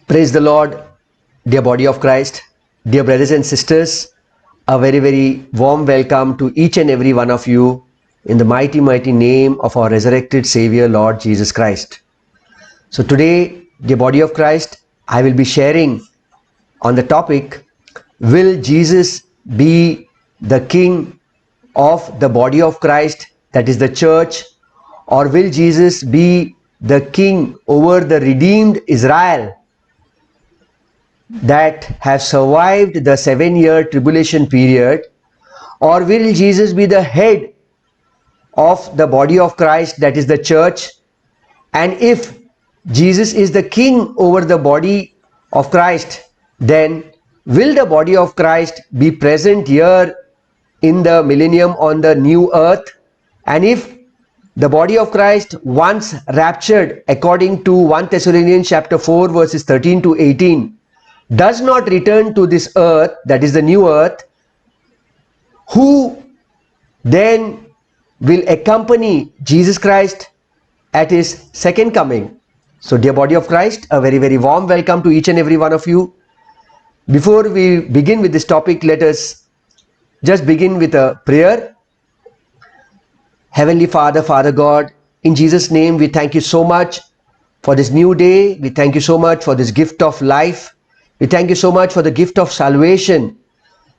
Praise the Lord, dear body of Christ, dear brothers and sisters. A very, very warm welcome to each and every one of you in the mighty, mighty name of our resurrected Savior, Lord Jesus Christ. So today, dear body of Christ, I will be sharing on the topic, will Jesus be the King of the body of Christ, that is the church, or will Jesus be the King over the redeemed Israel that have survived the 7-year tribulation period, or will Jesus be the head of the body of Christ, that is the church? And if Jesus is the king over the body of Christ, then will the body of Christ be present here in the millennium on the new earth? And if the body of Christ once raptured according to 1 Thessalonians chapter 4 verses 13 to 18 does not return to this earth, that is the new earth, who then will accompany Jesus Christ at his second coming? So dear body of Christ, a very, very warm welcome to each and every one of you. Before we begin with this topic, let us just begin with a prayer. Heavenly Father, Father God, in Jesus' name we thank you so much for this new day. We thank you so much for this gift of life. We thank you so much for the gift of salvation.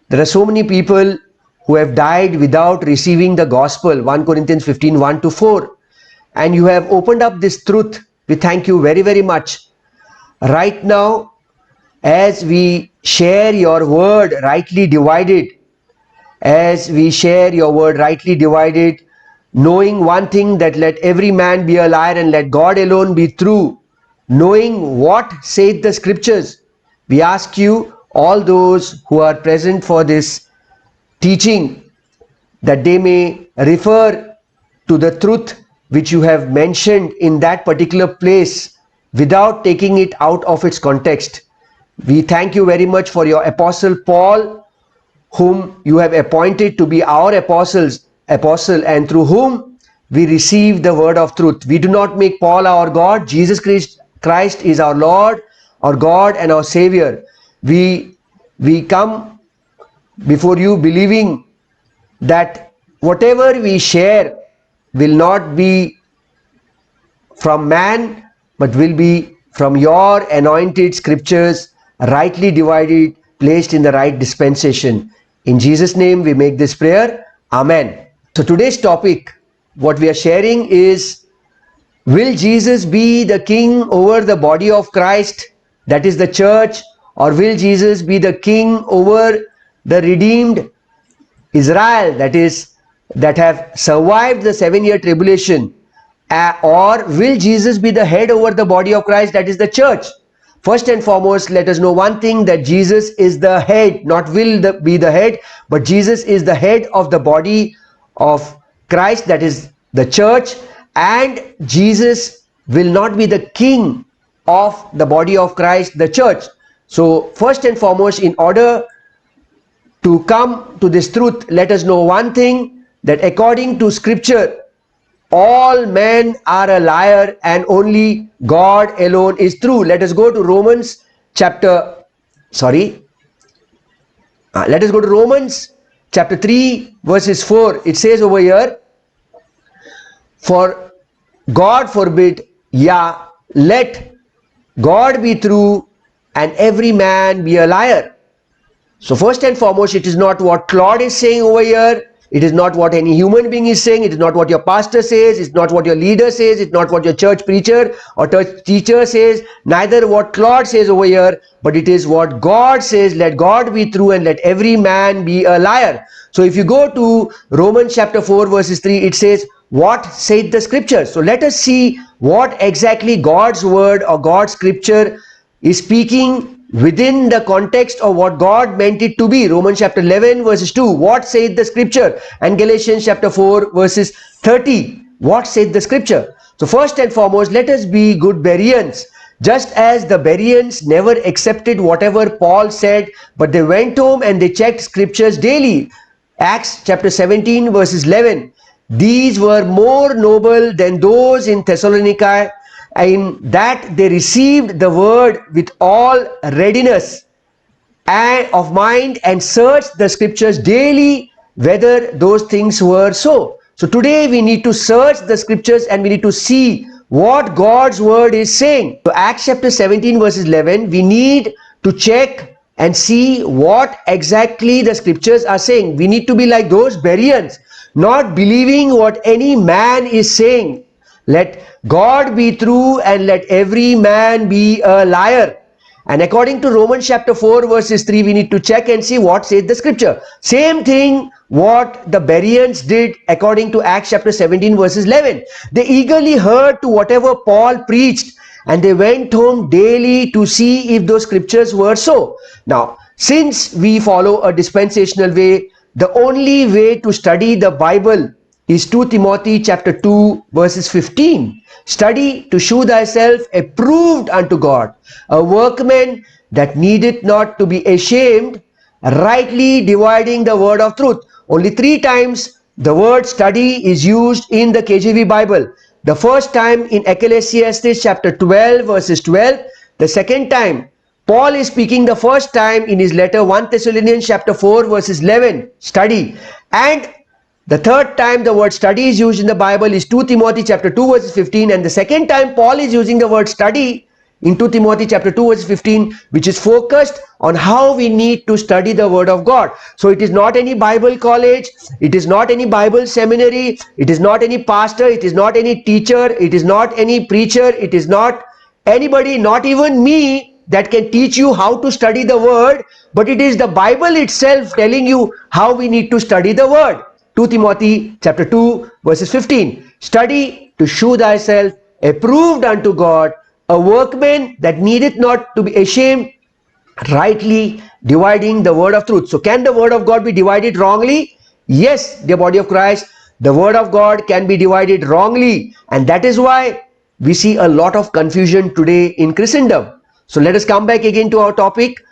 There are so many people who have died without receiving the gospel, 1 Corinthians 15, 1 to 4. And you have opened up this truth. We thank you very, very much. Right now, as we share your word rightly divided, knowing one thing, that let every man be a liar and let God alone be true, knowing what saith the scriptures, we ask you, all those who are present for this teaching, that they may refer to the truth which you have mentioned in that particular place without taking it out of its context. We thank you very much for your apostle Paul, whom you have appointed to be our apostle, and through whom we receive the word of truth. We do not make Paul our God. Jesus Christ is our Lord, our God and our Savior. We come before you believing that whatever we share will not be from man, but will be from your anointed scriptures, rightly divided, placed in the right dispensation. In Jesus' name we make this prayer. Amen. So today's topic, what we are sharing is, will Jesus be the king over the body of Christ, that is the church, or will Jesus be the king over the redeemed Israel, that have survived the 7-year tribulation, or will Jesus be the head over the body of Christ, that is the church? First and foremost, let us know one thing, that Jesus is the head, not will be the head, but Jesus is the head of the body of Christ, that is the church, and Jesus will not be the king of the body of Christ, the church. So first and foremost, in order to come to this truth, let us know one thing, that according to scripture, all men are a liar and only God alone is true. Let us go to Romans chapter 3 verses 4. It says over here, for God forbid, let God be true and every man be a liar. So first and foremost, it is not what Claude is saying over here. It is not what any human being is saying. It is not what your pastor says. It's not what your leader says. It's not what your church preacher or church teacher says. Neither what Claude says over here, but it is what God says. Let God be true and let every man be a liar. So if you go to Romans chapter 4 verses 3, it says, what saith the scripture? So let us see what exactly God's word or God's scripture is speaking within the context of what God meant it to be. Romans chapter 11 verses 2, what saith the scripture? And Galatians chapter 4 verses 30, what saith the scripture? So first and foremost, let us be good Bereans. Just as the Bereans never accepted whatever Paul said, but they went home and they checked scriptures daily. Acts chapter 17 verses 11, these were more noble than those in Thessalonica in that they received the word with all readiness and of mind and searched the scriptures daily whether those things were so. So today we need to search the scriptures and we need to see what God's word is saying. So Acts chapter 17 verses 11, we need to check and see what exactly the scriptures are saying. We need to be like those Bereans, not believing what any man is saying. Let God be true and let every man be a liar. And according to Romans chapter 4 verses 3, we need to check and see what says the scripture. Same thing what the Bereans did according to Acts chapter 17 verses 11. They eagerly heard to whatever Paul preached and they went home daily to see if those scriptures were so. Now, since we follow a dispensational way, the only way to study the Bible is 2 Timothy chapter 2 verses 15. Study to shew thyself approved unto God, a workman that needeth not to be ashamed, rightly dividing the word of truth. Only 3 times the word study is used in the KJV Bible. The first time in Ecclesiastes chapter 12 verses 12. The second time Paul is speaking the first time in his letter 1 Thessalonians chapter 4 verses 11. Study. And the third time the word study is used in the Bible is 2 Timothy chapter 2 verses 15, and the second time Paul is using the word study in 2 Timothy chapter 2 verses 15, which is focused on how we need to study the word of God. So it is not any Bible college, it is not any Bible seminary, it is not any pastor, it is not any teacher, it is not any preacher, it is not anybody, not even me, that can teach you how to study the word, but it is the Bible itself telling you how we need to study the word. 2 Timothy chapter 2 verses 15. Study to shew thyself approved unto God, a workman that needeth not to be ashamed, rightly dividing the word of truth. So can the word of God be divided wrongly? Yes, dear body of Christ, the word of God can be divided wrongly, and that is why we see a lot of confusion today in Christendom. So let us come back again to our topic.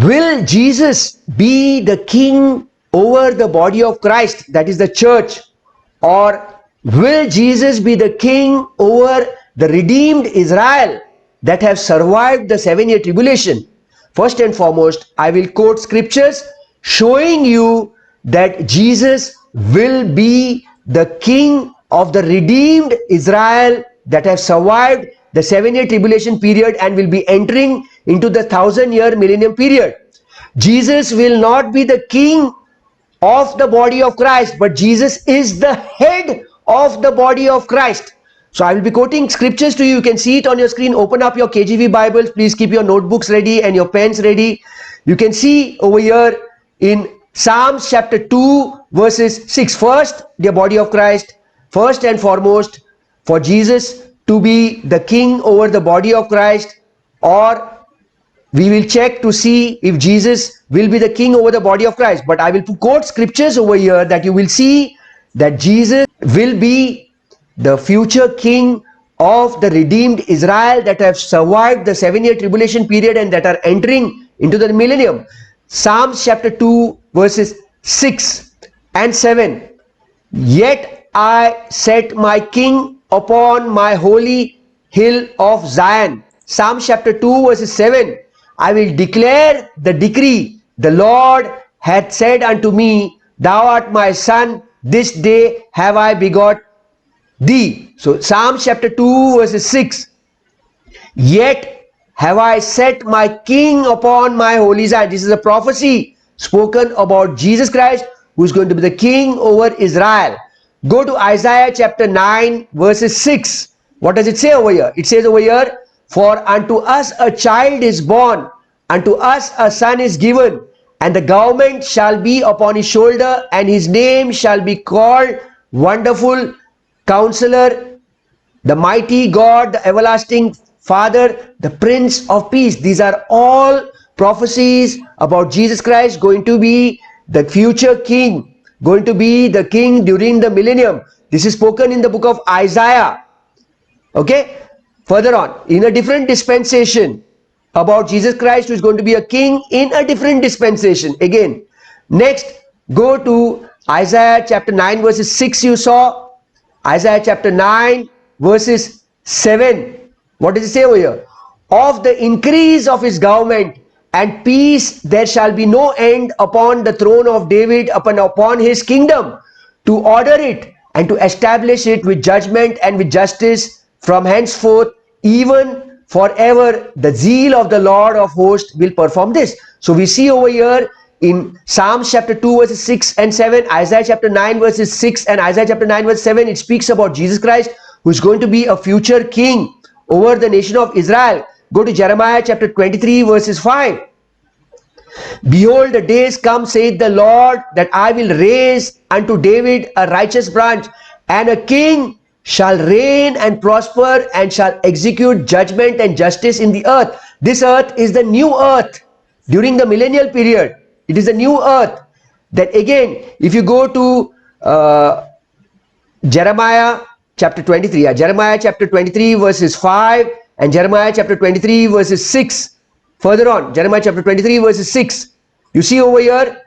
Will Jesus be the king over the body of Christ, that is the church, or will Jesus be the king over the redeemed Israel that have survived the 7-year tribulation? First and foremost, I will quote scriptures showing you that Jesus will be the king of the redeemed Israel that have survived the 7-year tribulation period and will be entering into the 1000-year millennium period. Jesus will not be the king of the body of Christ, but Jesus is the head of the body of Christ. So I will be quoting scriptures to you. You can see it on your screen. Open up your KJV Bibles. Please keep your notebooks ready and your pens ready. You can see over here in Psalms chapter 2 verses 6. First, dear body of Christ, first and foremost, for Jesus to be the king over the body of Christ, or we will check to see if Jesus will be the king over the body of Christ. But I will quote scriptures over here that you will see that Jesus will be the future king of the redeemed Israel that have survived the 7-year tribulation period and that are entering into the millennium. Psalms chapter 2 verses 6 and 7. Yet I set my king upon my holy hill of Zion. Psalms chapter 2 verses 7. I will declare the decree. The Lord hath said unto me, Thou art my son, this day have I begot thee. So Psalm chapter 2 verses 6. Yet have I set my king upon my holy Zion. This is a prophecy spoken about Jesus Christ, who is going to be the king over Israel. Go to Isaiah chapter 9 verses 6. What does it say over here? It says over here, For unto us a child is born, unto us a son is given, and the government shall be upon his shoulder, and his name shall be called Wonderful Counselor, the Mighty God, the Everlasting Father, the Prince of Peace. These are all prophecies about Jesus Christ going to be the future king, going to be the king during the millennium. This is spoken in the book of Isaiah. Okay, further on, in a different dispensation, about Jesus Christ, who is going to be a king in a different dispensation. Again, next, go to Isaiah chapter 9 verses 6. You saw Isaiah chapter 9 verses 7. What does it say over here? Of the increase of his government and peace there shall be no end upon the throne of David, upon his kingdom, to order it and to establish it with judgment and with justice from henceforth, even forever. The zeal of the Lord of hosts will perform this. So we see over here in Psalms chapter 2 verses 6 and 7, Isaiah chapter 9 verses 6 and Isaiah chapter 9 verse 7, it speaks about Jesus Christ, who is going to be a future king over the nation of Israel. Go to Jeremiah chapter 23 verses 5. Behold, the days come, saith the Lord, that I will raise unto David a righteous branch, and a king shall reign and prosper, and shall execute judgment and justice in the earth. This earth is the new earth during the millennial period. It is a new earth. That again, if you go to Jeremiah chapter 23, Jeremiah chapter 23 verses 5 and Jeremiah chapter 23 verses 6. Further on, Jeremiah chapter 23 verses 6. You see over here,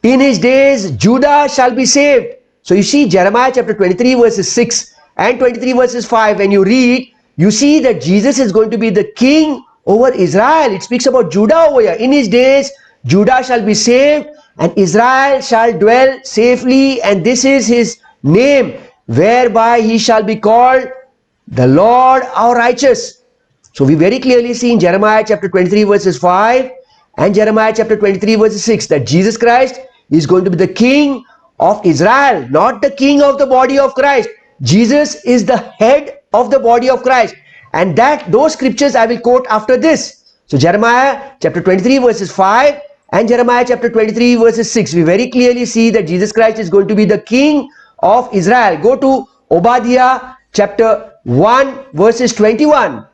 in his days Judah shall be saved. So you see Jeremiah chapter 23 verses 6 and 23 verses 5. When you read, you see that Jesus is going to be the king over Israel. It speaks about Judah over here. In his days Judah shall be saved and Israel shall dwell safely, and this is his name, whereby he shall be called the Lord our righteous. So we very clearly see in Jeremiah chapter 23 verses 5 and Jeremiah chapter 23 verses 6 that Jesus Christ is going to be the king of Israel, not the king of the body of Christ. Jesus is the head of the body of Christ, and those scriptures I will quote after this. So Jeremiah chapter 23 verses 5 and Jeremiah chapter 23 verses 6, we very clearly see that Jesus Christ is going to be the king of Israel. Go to Obadiah chapter 1 verses 21.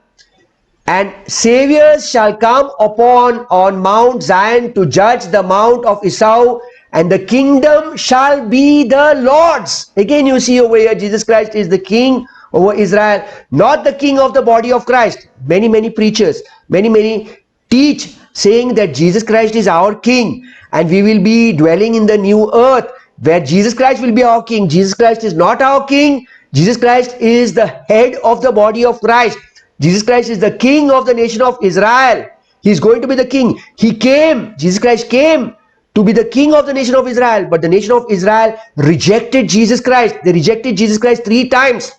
And saviors shall come on Mount Zion to judge the mount of Esau, and the kingdom shall be the Lord's. Again you see over here, Jesus Christ is the king over Israel, not the king of the body of Christ. Many preachers, many teach saying that Jesus Christ is our king and we will be dwelling in the new earth where Jesus Christ will be our king. Jesus Christ is not our king. Jesus Christ is the head of the body of Christ. Jesus Christ is the king of the nation of Israel. He is going to be the king. Jesus Christ came to be the king of the nation of Israel, but the nation of Israel rejected Jesus Christ. They rejected Jesus Christ 3 times.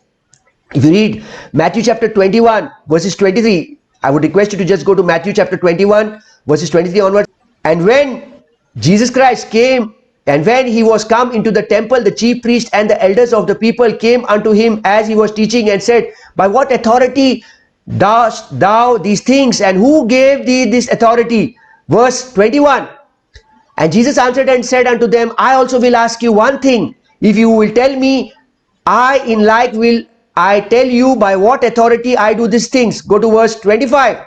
If you read Matthew chapter 21 verses 23, I would request you to just go to Matthew chapter 21 verses 23 onwards. And when Jesus Christ came, and when he was come into the temple, the chief priest and the elders of the people came unto him as he was teaching, and said, by what authority dost thou these things, and who gave thee this authority? Verse 21. And Jesus answered and said unto them, I also will ask you one thing. If you will tell me, I in like will I tell you by what authority I do these things. Go to verse 25.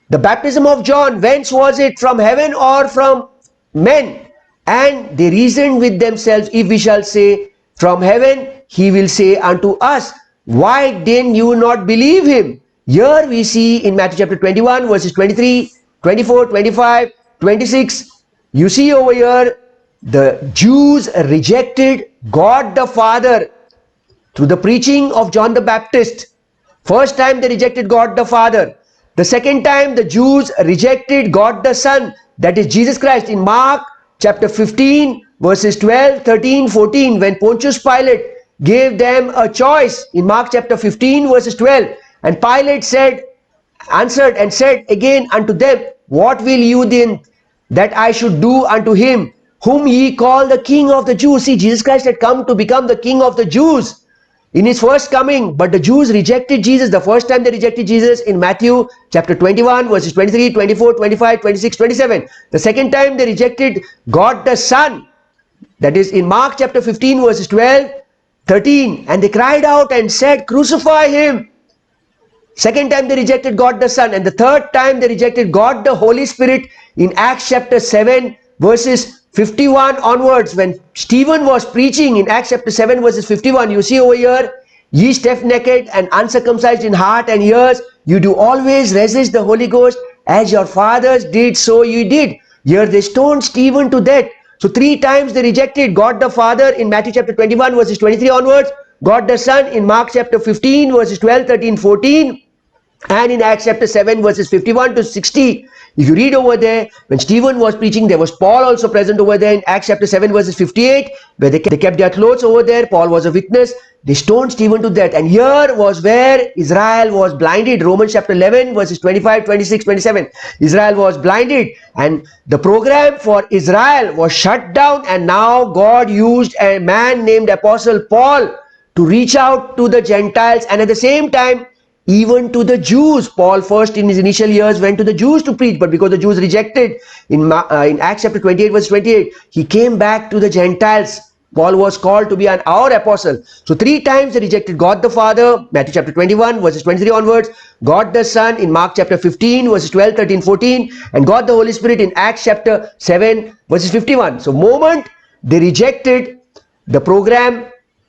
The baptism of John, whence was it, from heaven or from men? And they reasoned with themselves, if we shall say from heaven, he will say unto us, why then you not believe him? Here we see in Matthew chapter 21 verses 23, 24, 25, 26, you see over here the Jews rejected God the Father through the preaching of John the Baptist. First time they rejected God the Father. The second time the Jews rejected God the Son, that is Jesus Christ, in Mark chapter 15 verses 12, 13, 14, when Pontius Pilate gave them a choice in Mark chapter 15 verses 12, and Pilate answered and said again unto them, what will you then that I should do unto him whom ye call the King of the Jews? See, Jesus Christ had come to become the King of the Jews in his first coming, but the Jews rejected Jesus. The first time they rejected Jesus in Matthew chapter 21 verses 23, 24, 25, 26, 27. The second time they rejected God the Son, that is in Mark chapter 15 verses 12, 13, and they cried out and said, crucify him. Second time they rejected God the Son, and the third time they rejected God the Holy Spirit in Acts chapter 7 verses 51 onwards. When Stephen was preaching in Acts chapter 7 verses 51, you see over here, ye stiff-necked and uncircumcised in heart and ears, you do always resist the Holy Ghost, as your fathers did, so ye did. Here they stoned Stephen to death. So 3 times they rejected God the Father in Matthew chapter 21 verses 23 onwards. God the Son in Mark chapter 15 verses 12, 13, 14, and in Acts chapter 7 verses 51 to 60. If you read over there, when Stephen was preaching, there was Paul also present over there in Acts chapter 7 verses 58, where they kept their clothes over there. Paul was a witness. They stoned Stephen to death. And here was where Israel was blinded. Romans chapter 11 verses 25, 26, 27. Israel was blinded, and the program for Israel was shut down, and now God used a man named Apostle Paul to reach out to the Gentiles, and at the same time even to the Jews. Paul first in his initial years went to the Jews to preach, but because the Jews rejected, in Acts chapter 28 verse 28, he came back to the Gentiles. Paul was called to be our apostle. So 3 times they rejected God the Father, Matthew chapter 21 verses 23 onwards, God the Son in Mark chapter 15 verses 12, 13, 14, and God the Holy Spirit in Acts chapter 7 verses 51. So moment they rejected, the program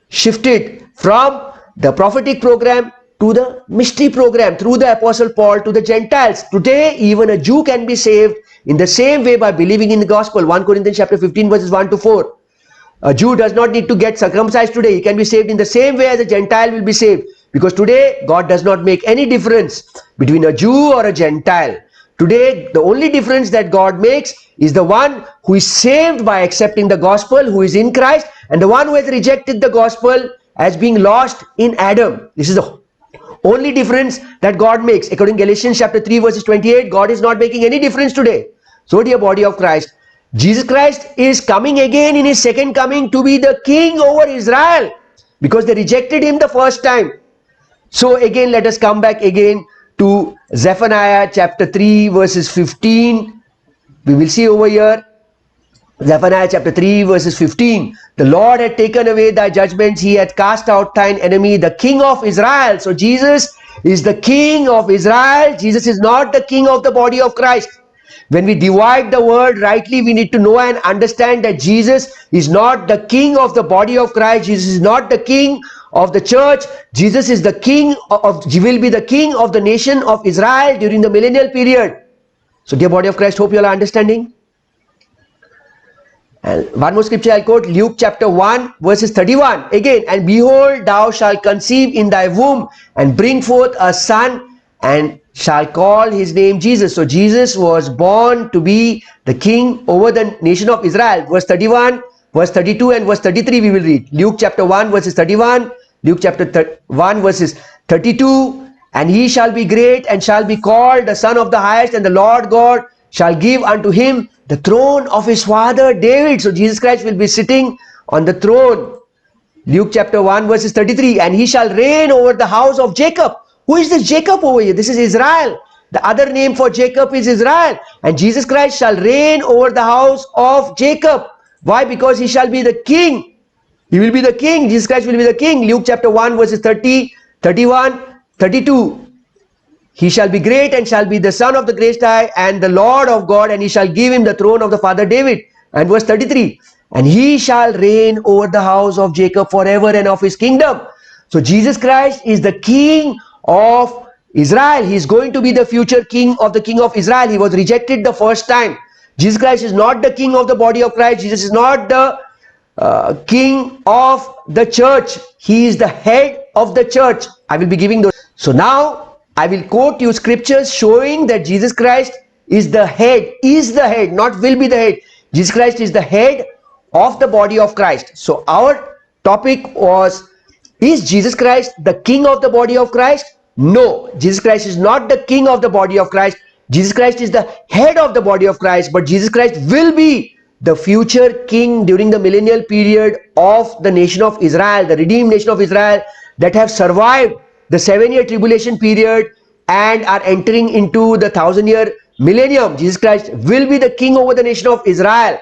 shifted from the prophetic program to the mystery program through the Apostle Paul to the Gentiles. Today, even a Jew can be saved in the same way by believing in the gospel. 1 Corinthians chapter 15 verses 1 to 4. A Jew does not need to get circumcised today. He can be saved in the same way as a Gentile will be saved. Because today, God does not make any difference between a Jew or a Gentile. Today, the only difference that God makes is the one who is saved by accepting the gospel, who is in Christ, and the one who has rejected the gospel as being lost in Adam. This is the only difference that God makes. According to Galatians chapter 3 verses 28, God is not making any difference today. So dear body of Christ, Jesus Christ is coming again in his second coming to be the king over Israel, because they rejected him the first time. So again, let us come back again to Zephaniah chapter 3 verses 15. We will see over here, Zephaniah chapter 3 verses 15. The Lord had taken away thy judgments. He had cast out thine enemy, the king of Israel. So Jesus is the king of Israel. Jesus is not the king of the body of Christ. When we divide the word rightly, we need to know and understand that Jesus is not the king of the body of Christ. Jesus is not the king of the church. Jesus is the king will be the king of the nation of Israel during the millennial period. So dear body of Christ, hope you all are understanding. And one more scripture I'll quote, Luke chapter 1 verses 31. Again, and behold, thou shalt conceive in thy womb and bring forth a son, and shall call his name Jesus. So Jesus was born to be the king over the nation of Israel. Verse 31, verse 32 and verse 33 we will read. Luke chapter 1 verses 31, Luke chapter 1 verses 32. And he shall be great and shall be called the Son of the Highest, and the Lord God shall give unto him the throne of his father David. So Jesus Christ will be sitting on the throne. Luke chapter 1 verses 33. And he shall reign over the house of Jacob. Who is this Jacob over here? This is Israel. The other name for Jacob is Israel. And Jesus Christ shall reign over the house of Jacob. Why? Because he shall be the king. He will be the king. Jesus Christ will be the king. Luke chapter 1 verses 30, 31, 32. He shall be great and shall be the son of the Great High and the Lord of God, and he shall give him the throne of the father David. And verse 33. And he shall reign over the house of Jacob forever, and of his kingdom. So Jesus Christ is the king of Israel. He is going to be the future king of the king of Israel. He was rejected the first time. Jesus Christ is not the king of the body of Christ. Jesus is not the king of the church. He is the head of the church. I will be giving those. So now I will quote you scriptures showing that Jesus Christ is the head, not will be the head. Jesus Christ is the head of the body of Christ. So our topic was, is Jesus Christ the king of the body of Christ? No, Jesus Christ is not the king of the body of Christ. Jesus Christ is the head of the body of Christ, but Jesus Christ will be the future king during the millennial period of the nation of Israel, the redeemed nation of Israel that have survived the 7-year tribulation period and are entering into the 1000-year millennium. Jesus Christ will be the king over the nation of Israel.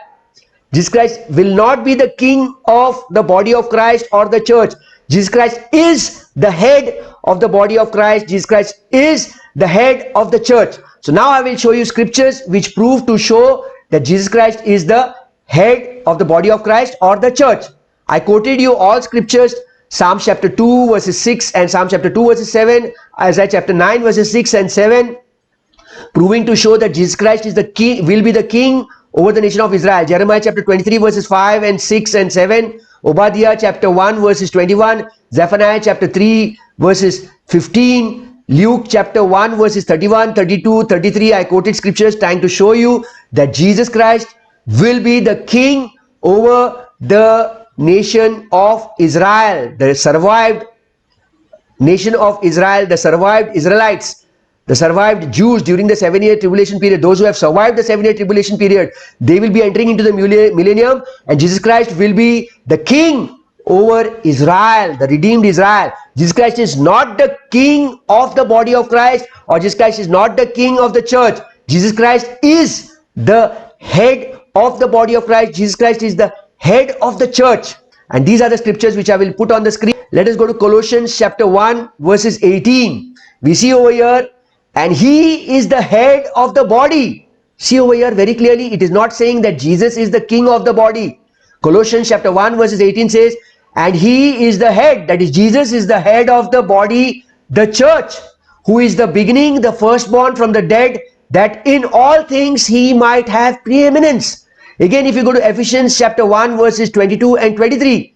Jesus Christ will not be the king of the body of Christ or the church. Jesus Christ is the head of the body of Christ. Jesus Christ is the head of the church. So now I will show you scriptures which prove to show that Jesus Christ is the head of the body of Christ or the church. I quoted you all scriptures, Psalm chapter 2 verses 6 and Psalm chapter 2 verses 7, Isaiah chapter 9 verses 6 and 7, proving to show that Jesus Christ is the king, will be the king over the nation of Israel. Jeremiah chapter 23 verses 5 and 6 and 7, Obadiah chapter 1 verses 21, Zephaniah chapter 3 verses 15, Luke chapter 1 verses 31, 32, 33. I quoted scriptures trying to show you that Jesus Christ will be the king over the nation of Israel, the survived nation of Israel, the survived Israelites, the survived Jews during the 7-year tribulation period. Those who have survived the 7-year tribulation period, they will be entering into the millennium, and Jesus Christ will be the king over Israel, the redeemed Israel. Jesus Christ is not the king of the body of Christ, or Jesus Christ is not the king of the church. Jesus Christ is the head of the body of Christ. Jesus Christ is the head of the church. And these are the scriptures which I will put on the screen. Let us go to Colossians chapter 1 verses 18. We see over here, and he is the head of the body. See over here very clearly, it is not saying that Jesus is the king of the body. Colossians chapter 1 verses 18 says, and he is the head, that is Jesus is the head of the body, the church, who is the beginning, the firstborn from the dead, that in all things he might have preeminence. Again, if you go to Ephesians chapter 1 verses 22 and 23,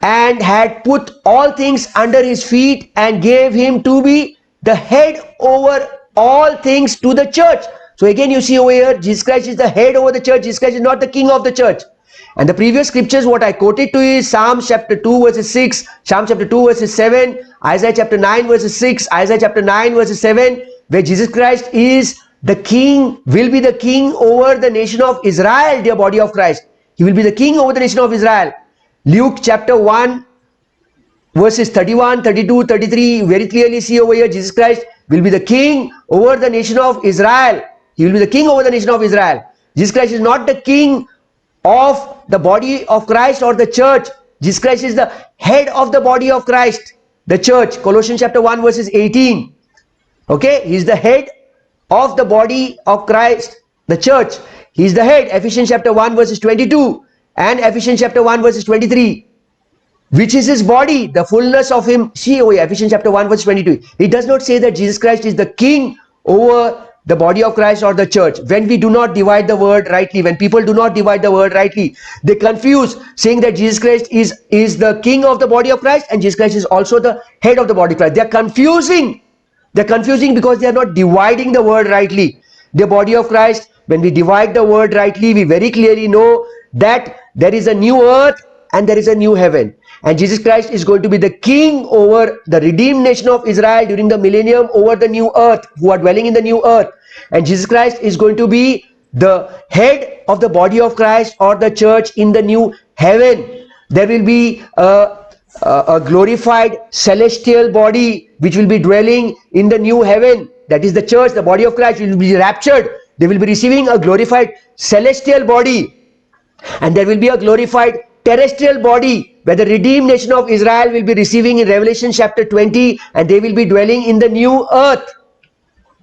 and had put all things under his feet and gave him to be the head over all things to the church. So again you see over here, Jesus Christ is the head over the church. Jesus Christ is not the king of the church. And the previous scriptures what I quoted to you is Psalm chapter 2 verses 6, Psalm chapter 2 verses 7, Isaiah chapter 9 verses 6, Isaiah chapter 9 verses 7, where Jesus Christ is the king, will be the king over the nation of Israel, dear body of Christ. He will be the king over the nation of Israel. Luke chapter 1 verses 31, 32, 33, very clearly see over here, Jesus Christ will be the king over the nation of Israel. He will be the king over the nation of Israel. Jesus Christ is not the king of the body of Christ or the church. Jesus Christ is the head of the body of Christ, the church. Colossians chapter 1 verses 18. Okay, he is the head of the body of Christ, the church. He is the head. Ephesians chapter 1 verses 22 and Ephesians chapter 1 verses 23. Which is his body, the fullness of him. See over here, Ephesians chapter 1 verse 22. It does not say that Jesus Christ is the king over the body of Christ or the church. When we do not divide the word rightly, when people do not divide the word rightly, they confuse, saying that Jesus Christ is the king of the body of Christ and Jesus Christ is also the head of the body of Christ. They are confusing. They're confusing because they are not dividing the word rightly. The body of Christ, when we divide the word rightly, we very clearly know that there is a new earth and there is a new heaven. And Jesus Christ is going to be the king over the redeemed nation of Israel during the millennium, over the new earth, who are dwelling in the new earth. And Jesus Christ is going to be the head of the body of Christ or the church in the new heaven. There will be a glorified celestial body which will be dwelling in the new heaven. That is the church, the body of Christ will be raptured. They will be receiving a glorified celestial body. And there will be a glorified terrestrial body where the redeemed nation of Israel will be receiving in Revelation chapter 20, and they will be dwelling in the new earth.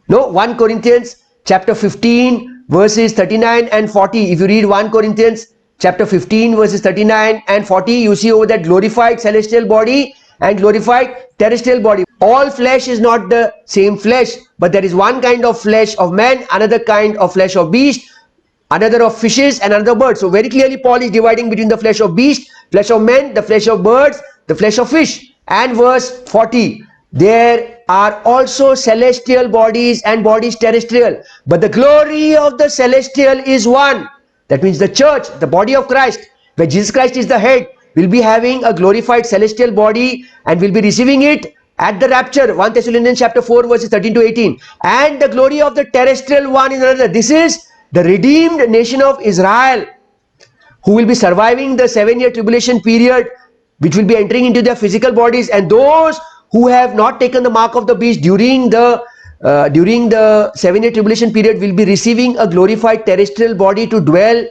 No, 1 Corinthians chapter 15 verses 39 and 40. If you read 1 Corinthians chapter 15 verses 39 and 40, you see over that glorified celestial body and glorified terrestrial body. All flesh is not the same flesh, but there is one kind of flesh of man, another kind of flesh of beast, another of fishes, and another birds. So very clearly Paul is dividing between the flesh of beast, flesh of men, the flesh of birds, the flesh of fish. And verse 40, there are also celestial bodies and bodies terrestrial, but the glory of the celestial is one. That means the church, the body of Christ, where Jesus Christ is the head, will be having a glorified celestial body and will be receiving it at the rapture. 1 Thessalonians chapter 4 verses 13 to 18. And the glory of the terrestrial one is another. This is the redeemed nation of Israel, who will be surviving the 7-year tribulation period, which will be entering into their physical bodies. And those who have not taken the mark of the beast during the 7-year tribulation period will be receiving a glorified terrestrial body to dwell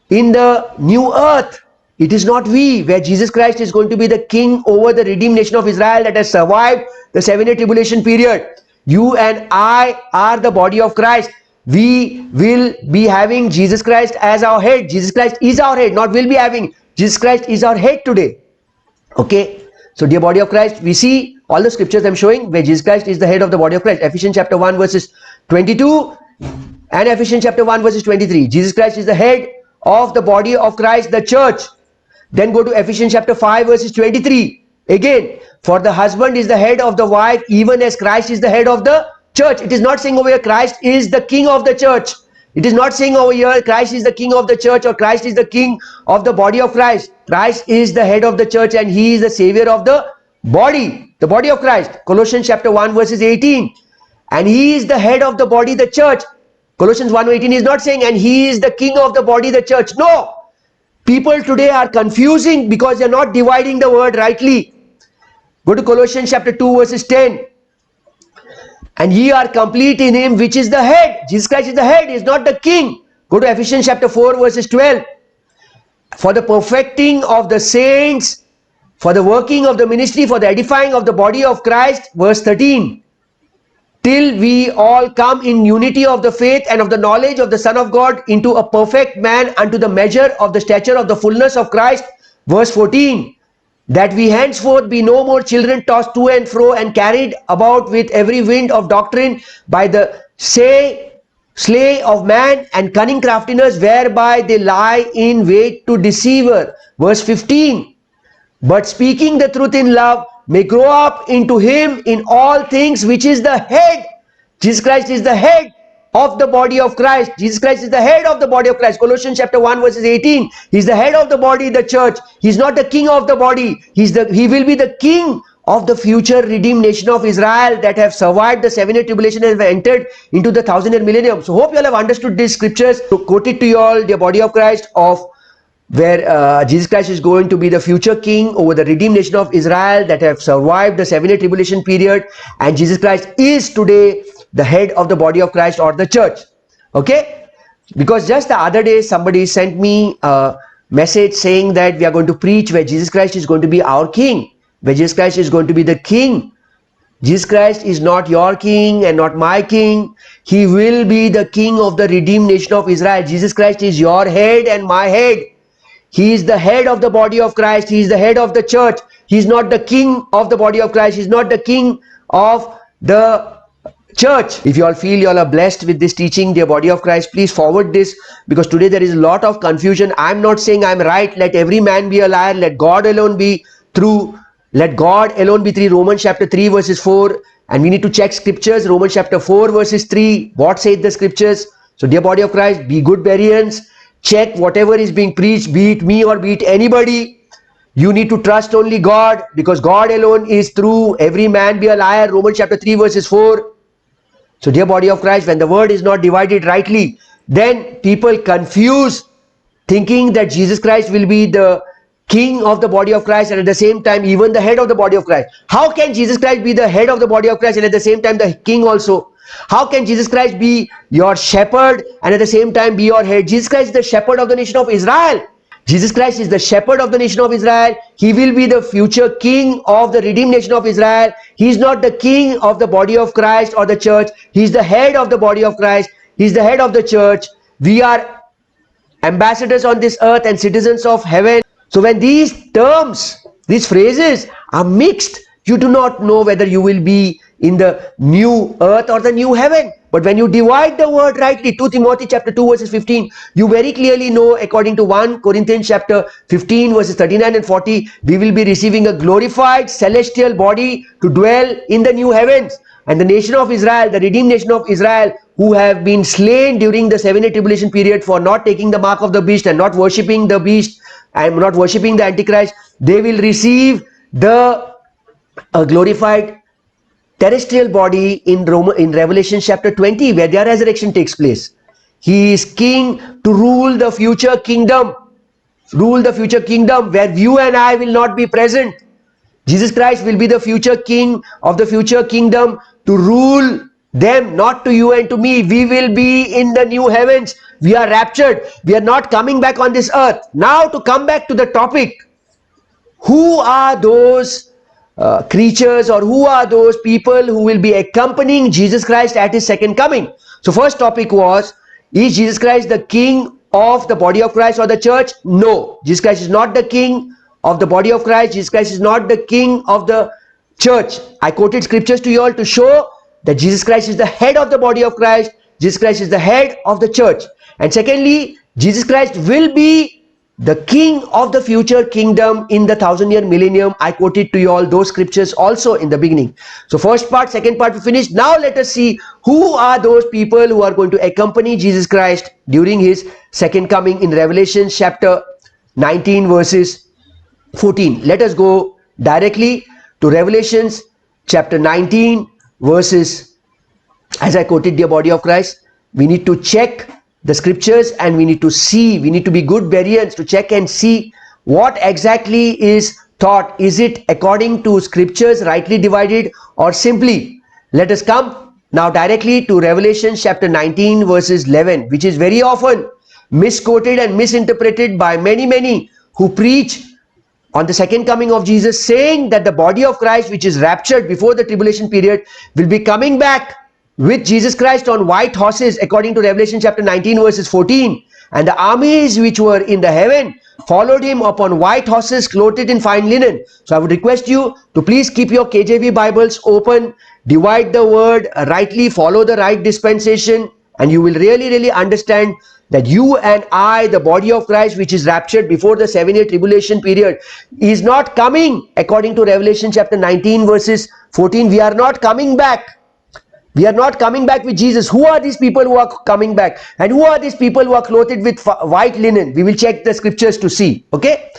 in the new earth. It is not we, where Jesus Christ is going to be the king over the redeemed nation of Israel that has survived the 7-year tribulation period. You and I are the body of Christ. We will be having Jesus Christ as our head. Jesus Christ is our head, not will be having. Jesus Christ is our head today. Okay. So dear body of Christ, we see all the scriptures I'm showing where Jesus Christ is the head of the body of Christ. Ephesians chapter 1 verses 22 and Ephesians chapter 1 verses 23. Jesus Christ is the head of the body of Christ, the church. Then go to Ephesians chapter 5 verses 23. Again, for the husband is the head of the wife, even as Christ is the head of the church. It is not saying over here Christ is the king of the church. It is not saying over here Christ is the king of the church or Christ is the king of the body of Christ. Christ is the head of the church and he is the savior of the body of Christ. Colossians chapter 1 verses 18. And he is the head of the body, the church. Colossians 1:18 is not saying and he is the king of the body, the church. No. People today are confusing because they are not dividing the word rightly. Go to Colossians chapter 2 verses 10. And ye are complete in him which is the head. Jesus Christ is the head, he is not the king. Go to Ephesians chapter 4 verses 12. For the perfecting of the saints, for the working of the ministry, for the edifying of the body of Christ, verse 13. Till we all come in unity of the faith and of the knowledge of the Son of God into a perfect man unto the measure of the stature of the fullness of Christ, verse 14. That we henceforth be no more children tossed to and fro and carried about with every wind of doctrine by the slay of man and cunning craftiness whereby they lie in wait to deceiver. Verse 15. But speaking the truth in love may grow up into him in all things which is the head. Jesus Christ is the head of the body of Christ. Jesus Christ is the head of the body of Christ. Colossians chapter 1 verses 18. He's the head of the body, the church. He's not the king of the body. He will be the king of the future redeemed nation of Israel that have survived the 7-year tribulation and have entered into the 1000-year millennium. So hope you all have understood these scriptures. So quote it to you all, the body of Christ of where Jesus Christ is going to be the future king over the redeemed nation of Israel that have survived the 7-year tribulation period, and Jesus Christ is today the head of the body of Christ or the church. Okay, because just the other day somebody sent me a message saying that we are going to preach where Jesus Christ is going to be our king, where Jesus Christ is going to be the king. Jesus Christ is not your king and not my king. He will be the king of the redeemed nation of Israel. Jesus Christ is your head and my head. He is the head of the body of Christ. He is the head of the church. He is not the king of the body of Christ. He is not the king of the church. If you all feel you all are blessed with this teaching, dear body of Christ, please forward this, because today there is a lot of confusion. I'm not saying I'm right. Let every man be a liar. Let God alone be true. Let God alone be true. Romans chapter 3 verses 4. And we need to check scriptures. Romans chapter 4 verses 3. What saith the scriptures? So dear body of Christ, be good Bereans. Check whatever is being preached, be it me or be it anybody. You need to trust only God, because God alone is true. Every man be a liar. Romans chapter 3 verses 4. So dear body of Christ, when the word is not divided rightly, then people confuse thinking that Jesus Christ will be the king of the body of Christ and at the same time even the head of the body of Christ. How can Jesus Christ be the head of the body of Christ and at the same time the king also? How can Jesus Christ be your shepherd and at the same time be your head? Jesus Christ is the shepherd of the nation of Israel. Jesus Christ is the shepherd of the nation of Israel. He will be the future king of the redeemed nation of Israel. He is not the king of the body of Christ or the church. He is the head of the body of Christ. He is the head of the church. We are ambassadors on this earth and citizens of heaven. So when these terms, these phrases are mixed, you do not know whether you will be in the new earth or the new heaven. But when you divide the word rightly, 2 Timothy chapter 2 verses 15, you very clearly know, according to 1 Corinthians chapter 15 verses 39 and 40, we will be receiving a glorified celestial body to dwell in the new heavens. And the nation of Israel, the redeemed nation of Israel, who have been slain during the 7-year tribulation period for not taking the mark of the beast and not worshipping the beast and not worshipping the Antichrist, they will receive the glorified terrestrial body in Revelation chapter 20, where their resurrection takes place. He is king to rule the future kingdom. Rule the future kingdom where you and I will not be present. Jesus Christ will be the future king of the future kingdom to rule them, not to you and to me. We will be in the new heavens. We are raptured. We are not coming back on this earth. Now to come back to the topic, who are those creatures or who are those people who will be accompanying Jesus Christ at his second coming? So first topic was, is Jesus Christ the king of the body of Christ or the church? No, Jesus Christ is not the king of the body of Christ. Jesus Christ is not the king of the church. I quoted scriptures to you all to show that Jesus Christ is the head of the body of Christ. Jesus Christ is the head of the church. And secondly, Jesus Christ will be the king of the future kingdom in the 1,000-year millennium. I quoted to you all those scriptures also in the beginning. So first part, second part we finished. Now let us see who are those people who are going to accompany Jesus Christ during his second coming in Revelation chapter 19 verses 14. Let us go directly to Revelations chapter 19 verses, as I quoted, dear body of Christ. We need to check the scriptures and we need to see, we need to be good Bereans to check and see what exactly is taught. Is it according to scriptures rightly divided, or simply? Let us come now directly to Revelation chapter 19 verses 11, which is very often misquoted and misinterpreted by many who preach on the second coming of Jesus, saying that the body of Christ, which is raptured before the tribulation period, will be coming back with Jesus Christ on white horses, according to Revelation chapter 19 verses 14. And the armies which were in the heaven followed him upon white horses, clothed in fine linen. So I would request you to please keep your KJV Bibles open, divide the word rightly, follow the right dispensation, and you will really understand that you and I, the body of Christ, which is raptured before the 7-year tribulation period, is not coming according to Revelation chapter 19 verses 14. We are not coming back. We are not coming back with Jesus. Who are these people who are coming back? And who are these people who are clothed with white linen? We will check the scriptures to see. Okay?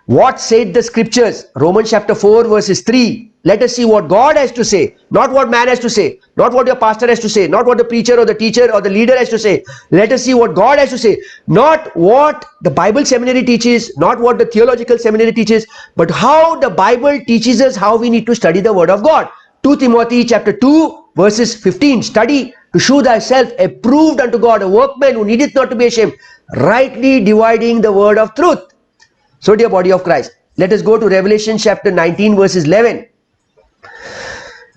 What said the scriptures? Romans chapter 4 verses 3. Let us see what God has to say. Not what man has to say. Not what your pastor has to say. Not what the preacher or the teacher or the leader has to say. Let us see what God has to say. Not what the Bible seminary teaches. Not what the theological seminary teaches. But how the Bible teaches us how we need to study the word of God. 2 Timothy chapter 2 verses 15. Study to show thyself approved unto God, a workman who needeth not to be ashamed, rightly dividing the word of truth. So dear body of Christ, let us go to Revelation chapter 19 verses 11.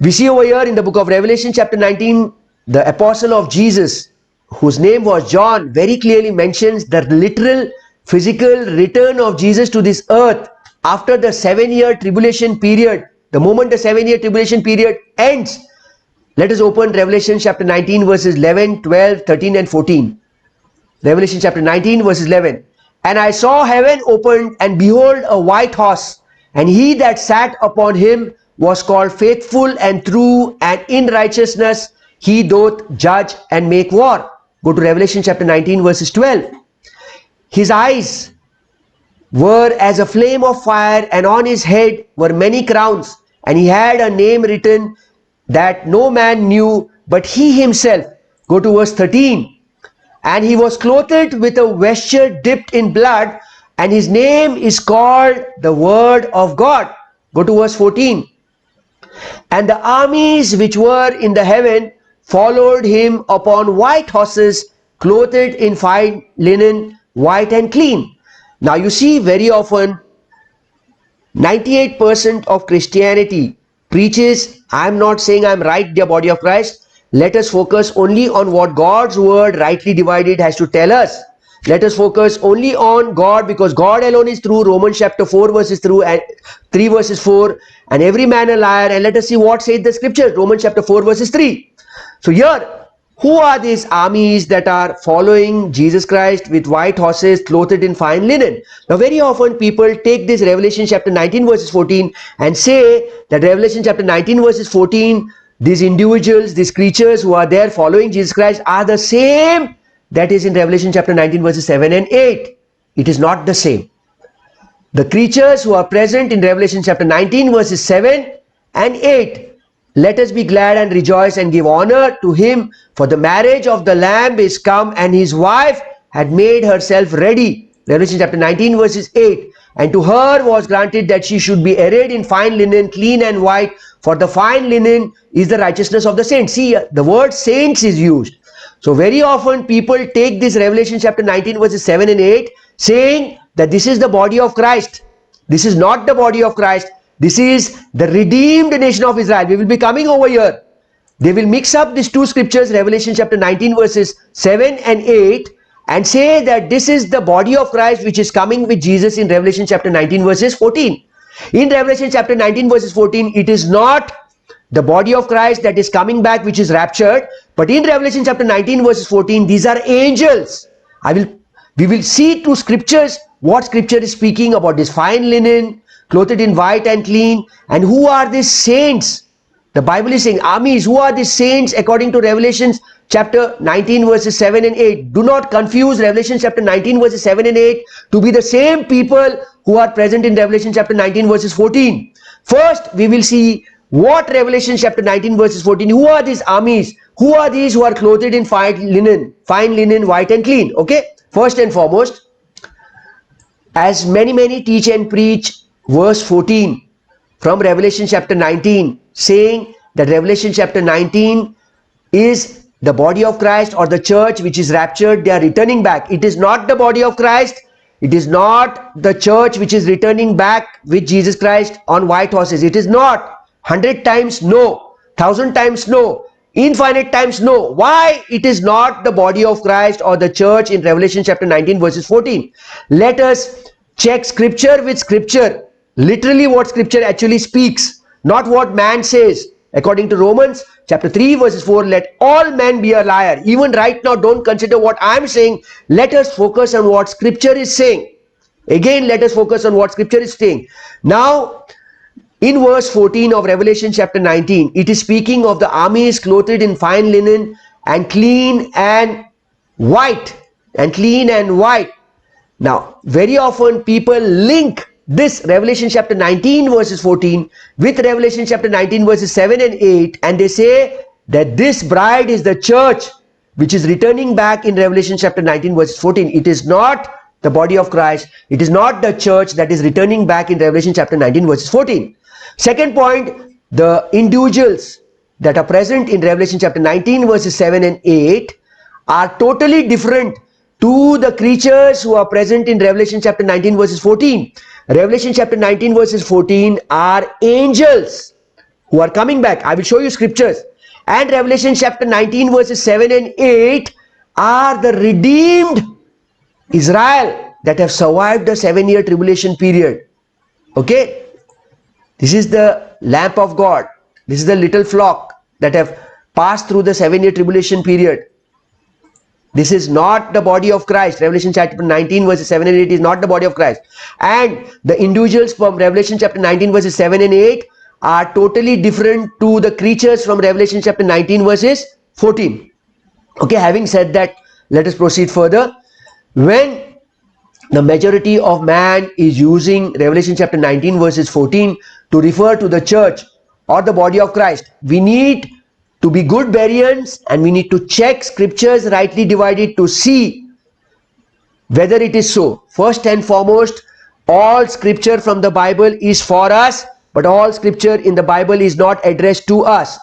We see over here in the book of Revelation chapter 19, the apostle of Jesus, whose name was John, very clearly mentions the literal physical return of Jesus to this earth after the 7-year tribulation period. The moment the 7-year tribulation period ends. Let us open Revelation chapter 19 verses 11, 12, 13 and 14. Revelation chapter 19 verses 11. And I saw heaven opened, and behold a white horse, and he that sat upon him was called Faithful and True, and in righteousness he doth judge and make war. Go to Revelation chapter 19 verses 12. His eyes were as a flame of fire, and on his head were many crowns, and he had a name written that no man knew but he himself. Go to verse 13. And he was clothed with a vesture dipped in blood, and his name is called the Word of God. Go to verse 14. And the armies which were in the heaven followed him upon white horses, clothed in fine linen, white and clean. Now you see, very often 98% of Christianity preaches, I'm not saying I'm right, dear body of Christ. Let us focus only on what God's word rightly divided has to tell us. Let us focus only on God, because God alone is true. Romans chapter 4 verses 3 and 3 verses 4. And every man a liar. And let us see what says the scripture. Romans chapter 4 verses 3. So here, who are these armies that are following Jesus Christ with white horses, clothed in fine linen? Now very often people take this Revelation chapter 19 verses 14 and say that Revelation chapter 19 verses 14, these individuals, these creatures who are there following Jesus Christ are the same that is in Revelation chapter 19 verses 7 and 8. It is not the same. The creatures who are present in Revelation chapter 19 verses 7 and 8. Let us be glad and rejoice and give honor to him, for the marriage of the Lamb is come, and his wife had made herself ready. Revelation chapter 19 verses 8. And to her was granted that she should be arrayed in fine linen, clean and white, for the fine linen is the righteousness of the saints. See, the word saints is used. So very often people take this Revelation chapter 19 verses 7 and 8 saying that this is the body of Christ. This is not the body of Christ. This is the redeemed nation of Israel. We will be coming over here. They will mix up these two scriptures, Revelation chapter 19 verses 7 and 8, and say that this is the body of Christ which is coming with Jesus in Revelation chapter 19 verses 14. In Revelation chapter 19 verses 14, it is not the body of Christ that is coming back which is raptured, but in Revelation chapter 19 verses 14, these are angels. We will see two scriptures what scripture is speaking about this fine linen, clothed in white and clean. And who are these saints? The Bible is saying armies. Who are these saints according to Revelations chapter 19 verses 7 and 8? Do not confuse Revelation chapter 19 verses 7 and 8 to be the same people who are present in Revelation chapter 19 verses 14. First, we will see what Revelation chapter 19 verses 14. Who are these armies? Who are these who are clothed in fine linen, white and clean? Okay. First and foremost, as many teach and preach verse 14 from Revelation chapter 19, saying that Revelation chapter 19 is the body of Christ or the church which is raptured. They are returning back. It is not the body of Christ. It is not the church which is returning back with Jesus Christ on white horses. It is not. 100 times no. 1,000 times no. Infinite times no. Why it is not the body of Christ or the church in Revelation chapter 19 verses 14? Let us check scripture with scripture. Literally what scripture actually speaks, not what man says. According to Romans chapter 3 verses 4, let all men be a liar. Even right now, don't consider what I am saying. Let us focus on what scripture is saying. Again, let us focus on what scripture is saying. Now, in verse 14 of Revelation chapter 19, it is speaking of the armies clothed in fine linen and clean and white. And clean and white. Now, very often people link this Revelation chapter 19 verses 14 with Revelation chapter 19 verses 7 and 8, and they say that this bride is the church which is returning back in Revelation chapter 19 verses 14. It is not the body of Christ. It is not the church that is returning back in Revelation chapter 19 verses 14. Second point, the individuals that are present in Revelation chapter 19 verses 7 and 8 are totally different to the creatures who are present in Revelation chapter 19 verses 14. Revelation chapter 19 verses 14 are angels who are coming back. I will show you scriptures. And Revelation chapter 19 verses 7 and 8 are the redeemed Israel that have survived the 7-year tribulation period. Okay. This is the lamp of God. This is the little flock that have passed through the 7-year tribulation period. This is not the body of Christ. Revelation chapter 19 verses 7 and 8 is not the body of Christ. And the individuals from Revelation chapter 19 verses 7 and 8 are totally different to the creatures from Revelation chapter 19 verses 14. Okay, having said that, let us proceed further. When the majority of man is using Revelation chapter 19 verses 14 to refer to the church or the body of Christ, we need to be good Bereans, and we need to check scriptures rightly divided to see whether it is so. First and foremost, all scripture from the Bible is for us, but all scripture in the Bible is not addressed to us.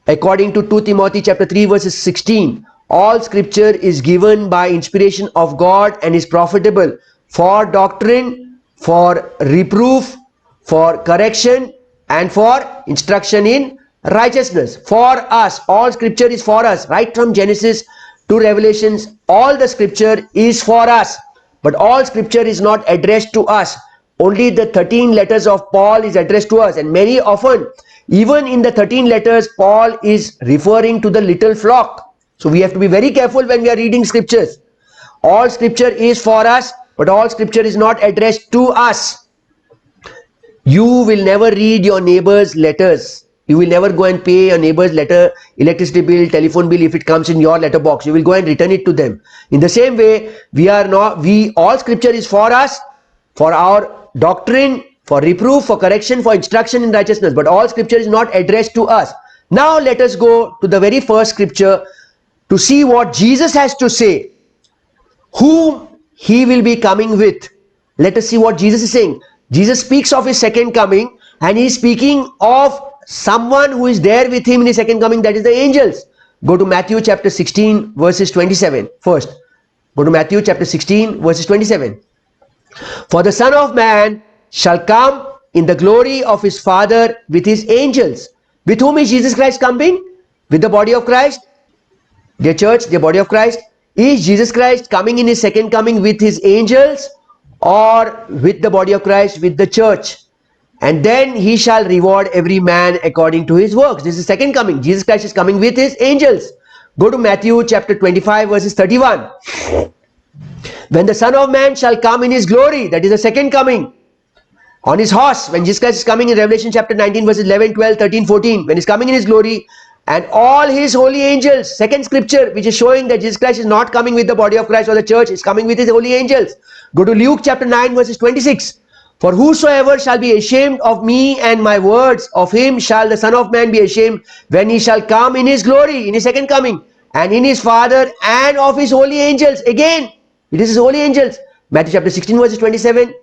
According to 2 Timothy chapter 3 verses 16, all scripture is given by inspiration of God and is profitable for doctrine, for reproof, for correction, and for instruction in righteousness. For us, all scripture is for us. Right from Genesis to Revelations, all the scripture is for us, but all scripture is not addressed to us. Only the 13 letters of Paul is addressed to us, and very often, even in the 13 letters, Paul is referring to the little flock. So we have to be very careful when we are reading scriptures. All scripture is for us, but all scripture is not addressed to us. You will never read your neighbor's letters. You will never go and pay your neighbor's letter, electricity bill, telephone bill if it comes in your letterbox. You will go and return it to them. In the same way, all scripture is for us, for our doctrine, for reproof, for correction, for instruction in righteousness. But all scripture is not addressed to us. Now let us go to the very first scripture to see what Jesus has to say, whom he will be coming with. Let us see what Jesus is saying. Jesus speaks of his second coming, and he is speaking of someone who is there with him in his second coming, that is the angels. Go to Matthew chapter 16 verses 27 first. Go to Matthew chapter 16 verses 27. For the Son of Man shall come in the glory of his Father with his angels. With whom is Jesus Christ coming? With the body of Christ? Dear church, the body of Christ. Is Jesus Christ coming in his second coming with his angels, or with the body of Christ, with the church? And then he shall reward every man according to his works. This is second coming. Jesus Christ is coming with his angels. Go to Matthew chapter 25 verses 31. when the Son of Man shall come in his glory, that is the second coming, on his horse, when Jesus Christ is coming in Revelation chapter 19 verses 11, 12, 13, 14, when he's coming in his glory, and all his holy angels, second scripture which is showing that Jesus Christ is not coming with the body of Christ or the church, is coming with his holy angels. Go to Luke chapter 9 verses 26. For whosoever shall be ashamed of me and my words, of him shall the Son of Man be ashamed when he shall come in his glory, in his second coming, and in his Father and of his holy angels. Again, it is his holy angels. Matthew chapter 16 verses 27.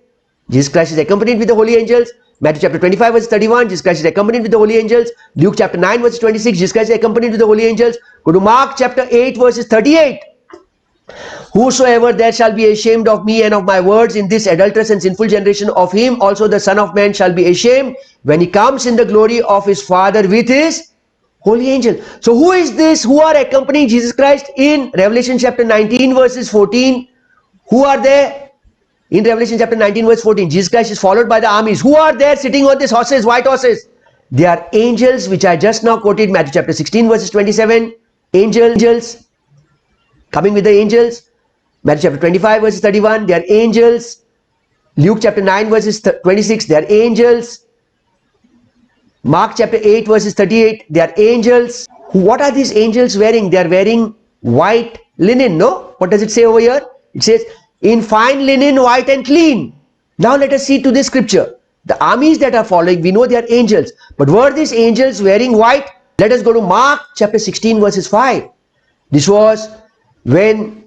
Jesus Christ is accompanied with the holy angels. Matthew chapter 25 verse 31, Jesus Christ is accompanied with the holy angels. Luke chapter 9 verse 26, Jesus Christ is accompanied with the holy angels. Go to Mark chapter 8 verses 38. Whosoever there shall be ashamed of me and of my words in this adulterous and sinful generation, of him also the Son of Man shall be ashamed when he comes in the glory of his Father with his holy angel. So who is this who are accompanying Jesus Christ in Revelation chapter 19 verses 14? Who are there? In Revelation chapter 19 verse 14, Jesus Christ is followed by the armies. Who are there sitting on these horses, white horses? They are angels, which I just now quoted, Matthew chapter 16 verses 27. Angels, coming with the angels. Matthew chapter 25 verses 31, they are angels. Luke chapter 9 verses 26, they are angels. Mark chapter 8 verses 38, they are angels. What are these angels wearing? They are wearing white linen, no? What does it say over here? It says, in fine linen, white and clean. Now let us see to this scripture. The armies that are following, we know they are angels. But were these angels wearing white? Let us go to Mark chapter 16 verses 5. This was when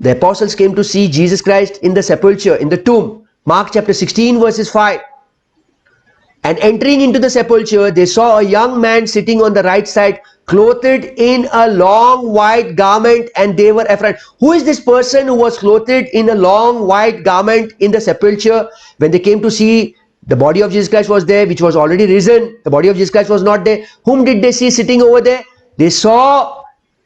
the apostles came to see Jesus Christ in the sepulchre, in the tomb. Mark chapter 16 verses 5. And entering into the sepulchre, they saw a young man sitting on the right side, clothed in a long white garment, and they were afraid. Who is this person who was clothed in a long white garment in the sepulchre? When they came to see, the body of Jesus Christ was there, which was already risen. The body of Jesus Christ was not there. Whom did they see sitting over there? They saw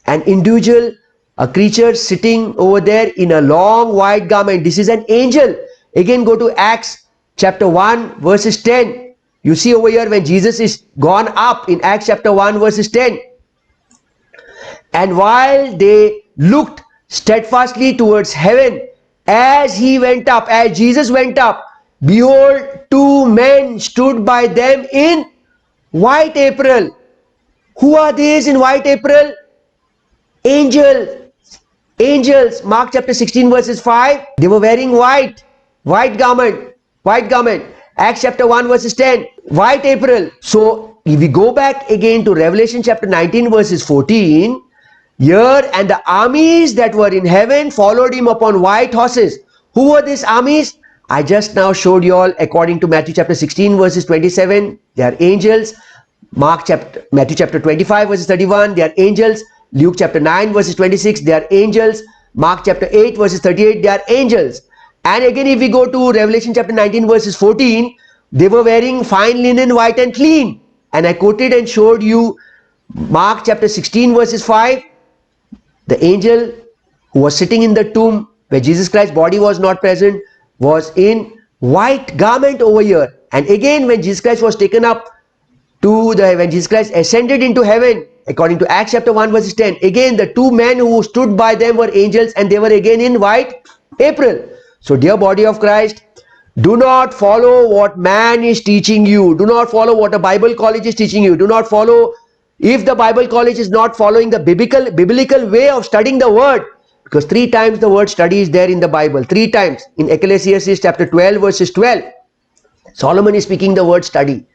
an individual, a creature sitting over there in a long white garment. This is an angel. Again, go to Acts chapter 1 verses 10. You see over here when Jesus is gone up in Acts chapter 1 verses 10. And while they looked steadfastly towards heaven, as he went up, as Jesus went up, behold, two men stood by them in white apparel. Who are these in white apparel? Angels. Mark chapter 16 verses 5. They were wearing white garment. Acts chapter 1 verses 10, white apparel. So if we go back again to Revelation chapter 19 verses 14, here, and the armies that were in heaven followed him upon white horses. Who were these armies? I just now showed you all according to Matthew chapter 16 verses 27, they are angels. Matthew chapter 25 verses 31, they are angels. Luke chapter 9 verses 26, they are angels. Mark chapter 8 verses 38, they are angels. And again, if we go to Revelation chapter 19 verses 14, they were wearing fine linen, white and clean. And I quoted and showed you Mark chapter 16 verses 5. The angel who was sitting in the tomb where Jesus Christ's body was not present was in white garment over here. And again, when Jesus Christ was taken up when Jesus Christ ascended into heaven, according to Acts chapter 1 verses 10, again the two men who stood by them were angels, and they were again in white apparel. So dear body of Christ, do not follow what man is teaching you. Do not follow what a Bible college is teaching you. Do not follow, if the Bible college is not following the biblical way of studying the word, because 3 times the word study is there in the Bible. 3 times in Ecclesiastes chapter 12 verses 12. Solomon is speaking the word study.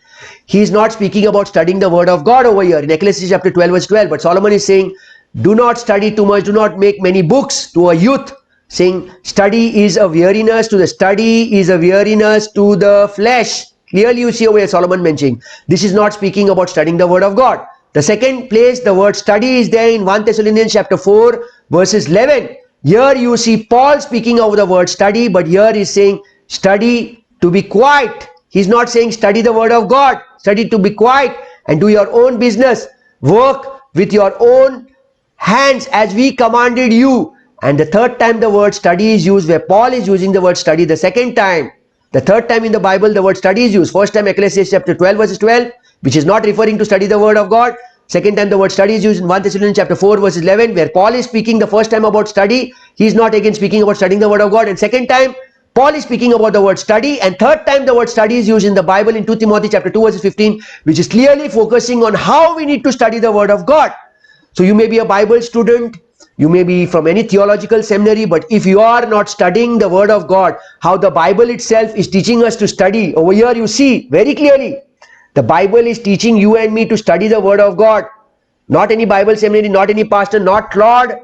He is not speaking about studying the word of God over here in Ecclesiastes chapter 12 verse 12. But Solomon is saying, do not study too much. Do not make many books to a youth. Saying study is a weariness to the flesh. Clearly you see over here Solomon mentioning. This is not speaking about studying the word of God. The second place the word study is there in 1 Thessalonians chapter 4 verses 11. Here you see Paul speaking over the word study, but here he is saying study to be quiet. He is not saying study the word of God. Study to be quiet and do your own business. Work with your own hands as we commanded you. And the third time the word study is used, where Paul is using the word study. The third time in the Bible the word study is used. First time Ecclesiastes chapter 12 verses 12, which is not referring to study the word of God. Second time the word study is used in 1 Thessalonians chapter 4 verses 11, where Paul is speaking the first time about study. He is not again speaking about studying the word of God. And second time, Paul is speaking about the word study. And third time the word study is used in the Bible in 2 Timothy chapter 2 verses 15, which is clearly focusing on how we need to study the word of God. So you may be a Bible student, you may be from any theological seminary, but if you are not studying the word of God, how the Bible itself is teaching us to study, over here you see very clearly, the Bible is teaching you and me to study the word of God. Not any Bible seminary, not any pastor, not Lord.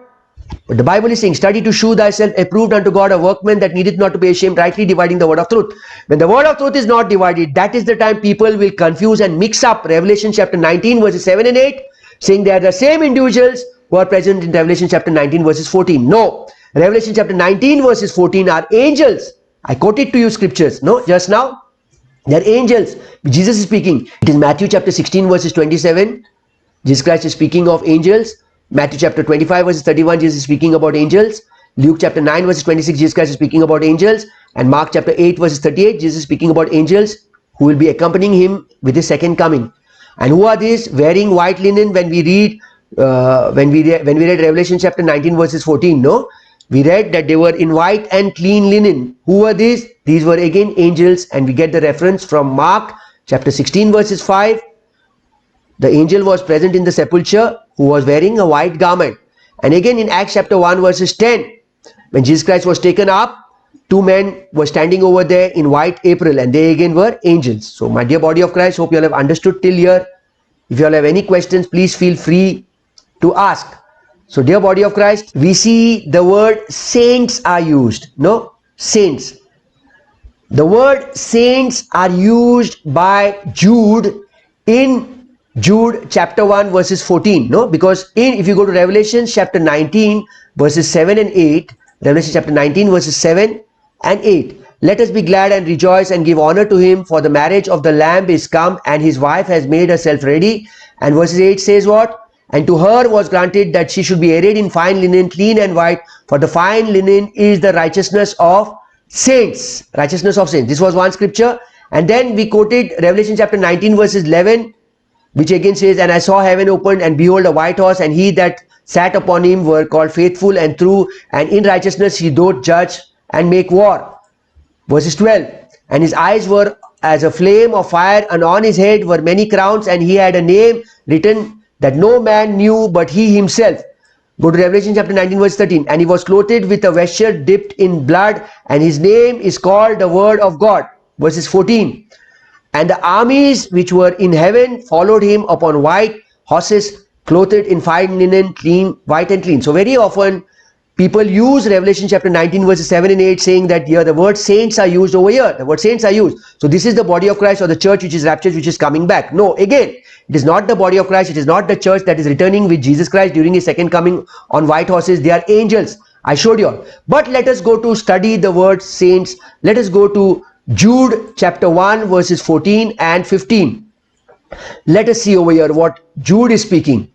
But the Bible is saying, study to shew thyself approved unto God, a workman that needeth not to be ashamed, rightly dividing the word of truth. When the word of truth is not divided, that is the time people will confuse and mix up Revelation chapter 19 verses 7 and 8, saying they are the same individuals who are present in Revelation chapter 19 verses 14. No, Revelation chapter 19 verses 14 are angels. I quoted to you scriptures, no, just now. They are angels. Jesus is speaking. It is Matthew chapter 16 verses 27. Jesus Christ is speaking of angels. Matthew chapter 25 verses 31, Jesus is speaking about angels. Luke chapter 9 verses 26, Jesus Christ is speaking about angels. And Mark chapter 8 verses 38, Jesus is speaking about angels who will be accompanying him with his second coming. And who are these? Wearing white linen. When we read Revelation chapter 19 verses 14, no? We read that they were in white and clean linen. Who were these? These were again angels, and we get the reference from Mark chapter 16 verses 5. The angel was present in the sepulchre who was wearing a white garment. And again in Acts chapter 1 verses 10, when Jesus Christ was taken up, two men were standing over there in white apparel, and they again were angels. So my dear body of Christ, hope you all have understood till here. If you all have any questions, please feel free to ask. So dear body of Christ, we see the word saints are used. No? Saints. The word saints are used by Jude in Jude chapter 1 verses 14. No? Because if you go to Revelation chapter 19 verses 7 and 8, Revelation chapter 19 verses 7 and 8. Let us be glad and rejoice and give honor to him, for the marriage of the Lamb is come, and his wife has made herself ready. And verses 8 says what? And to her was granted that she should be arrayed in fine linen, clean and white, for the fine linen is the righteousness of saints. Righteousness of saints. This was one scripture. And then we quoted Revelation chapter 19 verses 11, which again says, and I saw heaven opened, and behold a white horse, and he that sat upon him were called faithful and true, and in righteousness he doth judge and make war. Verses 12, and his eyes were as a flame of fire, and on his head were many crowns, and he had a name written that no man knew but he himself. Go to Revelation chapter 19 verse 13. And he was clothed with a vesture dipped in blood, and his name is called the Word of God. Verses 14. And the armies which were in heaven followed him upon white horses, clothed in fine linen, clean, white and clean. So very often people use Revelation chapter 19 verses 7 and 8 saying that here the word saints are used over here. The word saints are used. So this is the body of Christ, or the church which is raptured, which is coming back. No, again, it is not the body of Christ. It is not the church that is returning with Jesus Christ during his second coming on white horses. They are angels. I showed you all. But let us go to study the word saints. Let us go to Jude chapter 1 verses 14 and 15. Let us see over here what Jude is speaking.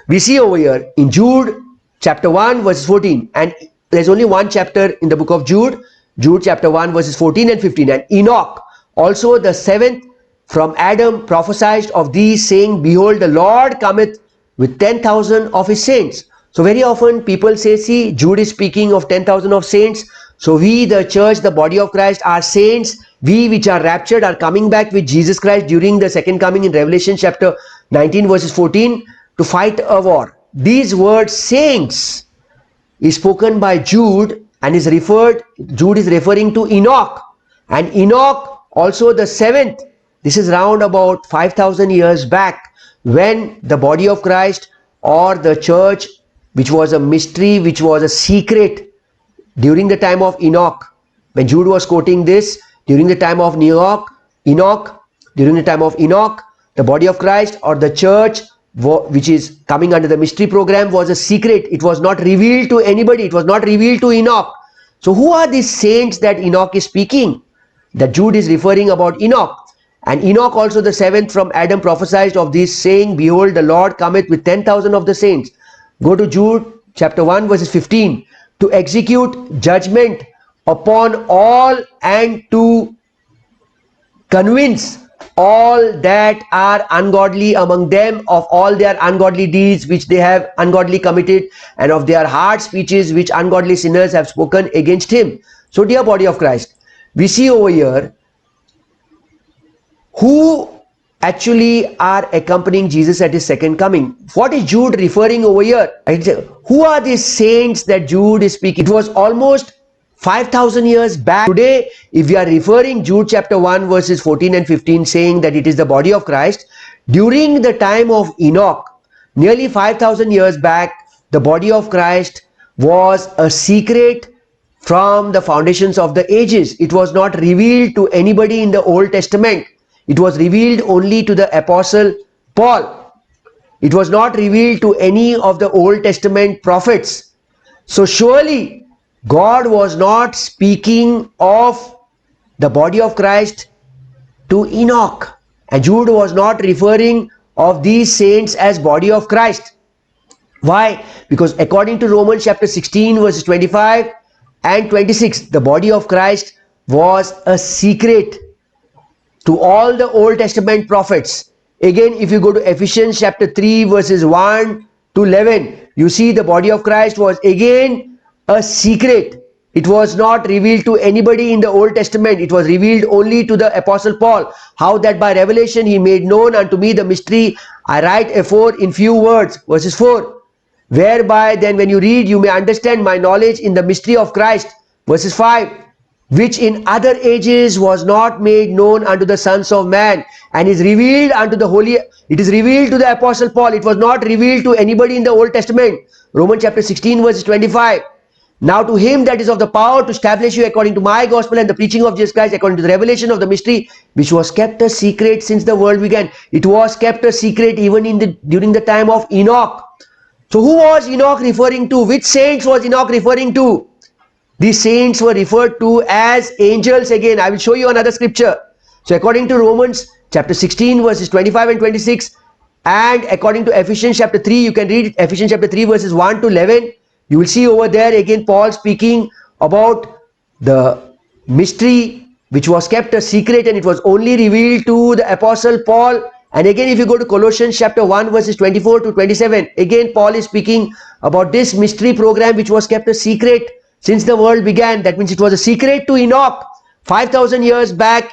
We see over here in Jude chapter 1 verses 14, and there's only one chapter in the book of Jude. Jude chapter 1 verses 14 and 15. And Enoch, also the seventh from Adam, prophesied of these, saying, behold, the Lord cometh with 10,000 of his saints. So very often people say, see, Jude is speaking of 10,000 of saints. So we, the church, the body of Christ, are saints. We which are raptured are coming back with Jesus Christ during the second coming in Revelation chapter 19 verses 14 to fight a war. These words saints is spoken by Jude, and Jude is referring to Enoch. And Enoch also the seventh. This is round about 5,000 years back, when the body of Christ or the church, which was a mystery, which was a secret during the time of Enoch. When Jude was quoting this, during the time of during the time of Enoch, the body of Christ or the church, which is coming under the mystery program, was a secret. It was not revealed to anybody. It was not revealed to Enoch. So who are these saints that Enoch is speaking? That Jude is referring about Enoch. And Enoch also the seventh from Adam prophesied of this, saying, behold, the Lord cometh with 10,000 of the saints. Go to Jude chapter 1 verses 15. To execute judgment upon all, and to convince all that are ungodly among them, of all their ungodly deeds which they have ungodly committed, and of their hard speeches which ungodly sinners have spoken against him. So, dear body of Christ, we see over here who actually are accompanying Jesus at his second coming. What is Jude referring over here? Who are these saints that Jude is speaking? It was almost 5,000 years back. Today, if we are referring Jude chapter 1 verses 14 and 15 saying that it is the body of Christ, during the time of Enoch, nearly 5,000 years back, the body of Christ was a secret from the foundations of the ages. It was not revealed to anybody in the Old Testament. It was revealed only to the apostle Paul. It was not revealed to any of the Old Testament prophets. So surely God was not speaking of the body of Christ to Enoch. And Jude was not referring of these saints as body of Christ. Why? Because according to Romans chapter 16 verses 25 and 26, the body of Christ was a secret to all the Old Testament prophets. Again, if you go to Ephesians chapter 3 verses 1 to 11, you see the body of Christ was again a secret. It was not revealed to anybody in the Old Testament. It was revealed only to the apostle Paul. How that by revelation he made known unto me the mystery, I write afore in few words. Verses 4. Whereby then when you read, you may understand my knowledge in the mystery of Christ. Verses 5. Which in other ages was not made known unto the sons of man, and is revealed unto the holy. It is revealed to the apostle Paul. It was not revealed to anybody in the Old Testament. Romans chapter 16 verses 25. Now to him that is of the power to establish you according to my gospel and the preaching of Jesus Christ, according to the revelation of the mystery, which was kept a secret since the world began. It was kept a secret even during the time of Enoch. So who was Enoch referring to? Which saints was Enoch referring to? These saints were referred to as angels. Again, I will show you another scripture. So according to Romans chapter 16 verses 25 and 26, and according to Ephesians chapter 3, you can read Ephesians chapter 3 verses 1 to 11. You will see over there again Paul speaking about the mystery which was kept a secret, and it was only revealed to the apostle Paul. And again, if you go to Colossians chapter 1 verses 24 to 27, again Paul is speaking about this mystery program which was kept a secret since the world began. That means it was a secret to Enoch. 5,000 years back,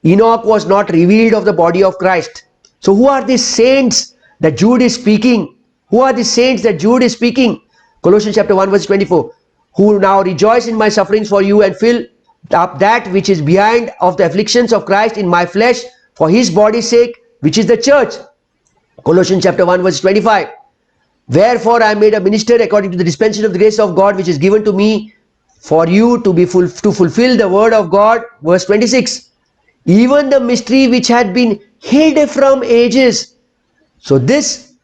Enoch was not revealed of the body of Christ. So who are these saints that Jude is speaking? Who are the saints that Jude is speaking? Colossians chapter 1 verse 24. Who now rejoice in my sufferings for you, and fill up that which is behind of the afflictions of Christ in my flesh for his body's sake, which is the church. Colossians chapter 1 verse 25. Wherefore I am made a minister according to the dispensation of the grace of God which is given to me for you to fulfill the word of God. Verse 26. Even the mystery which had been hid from ages. So this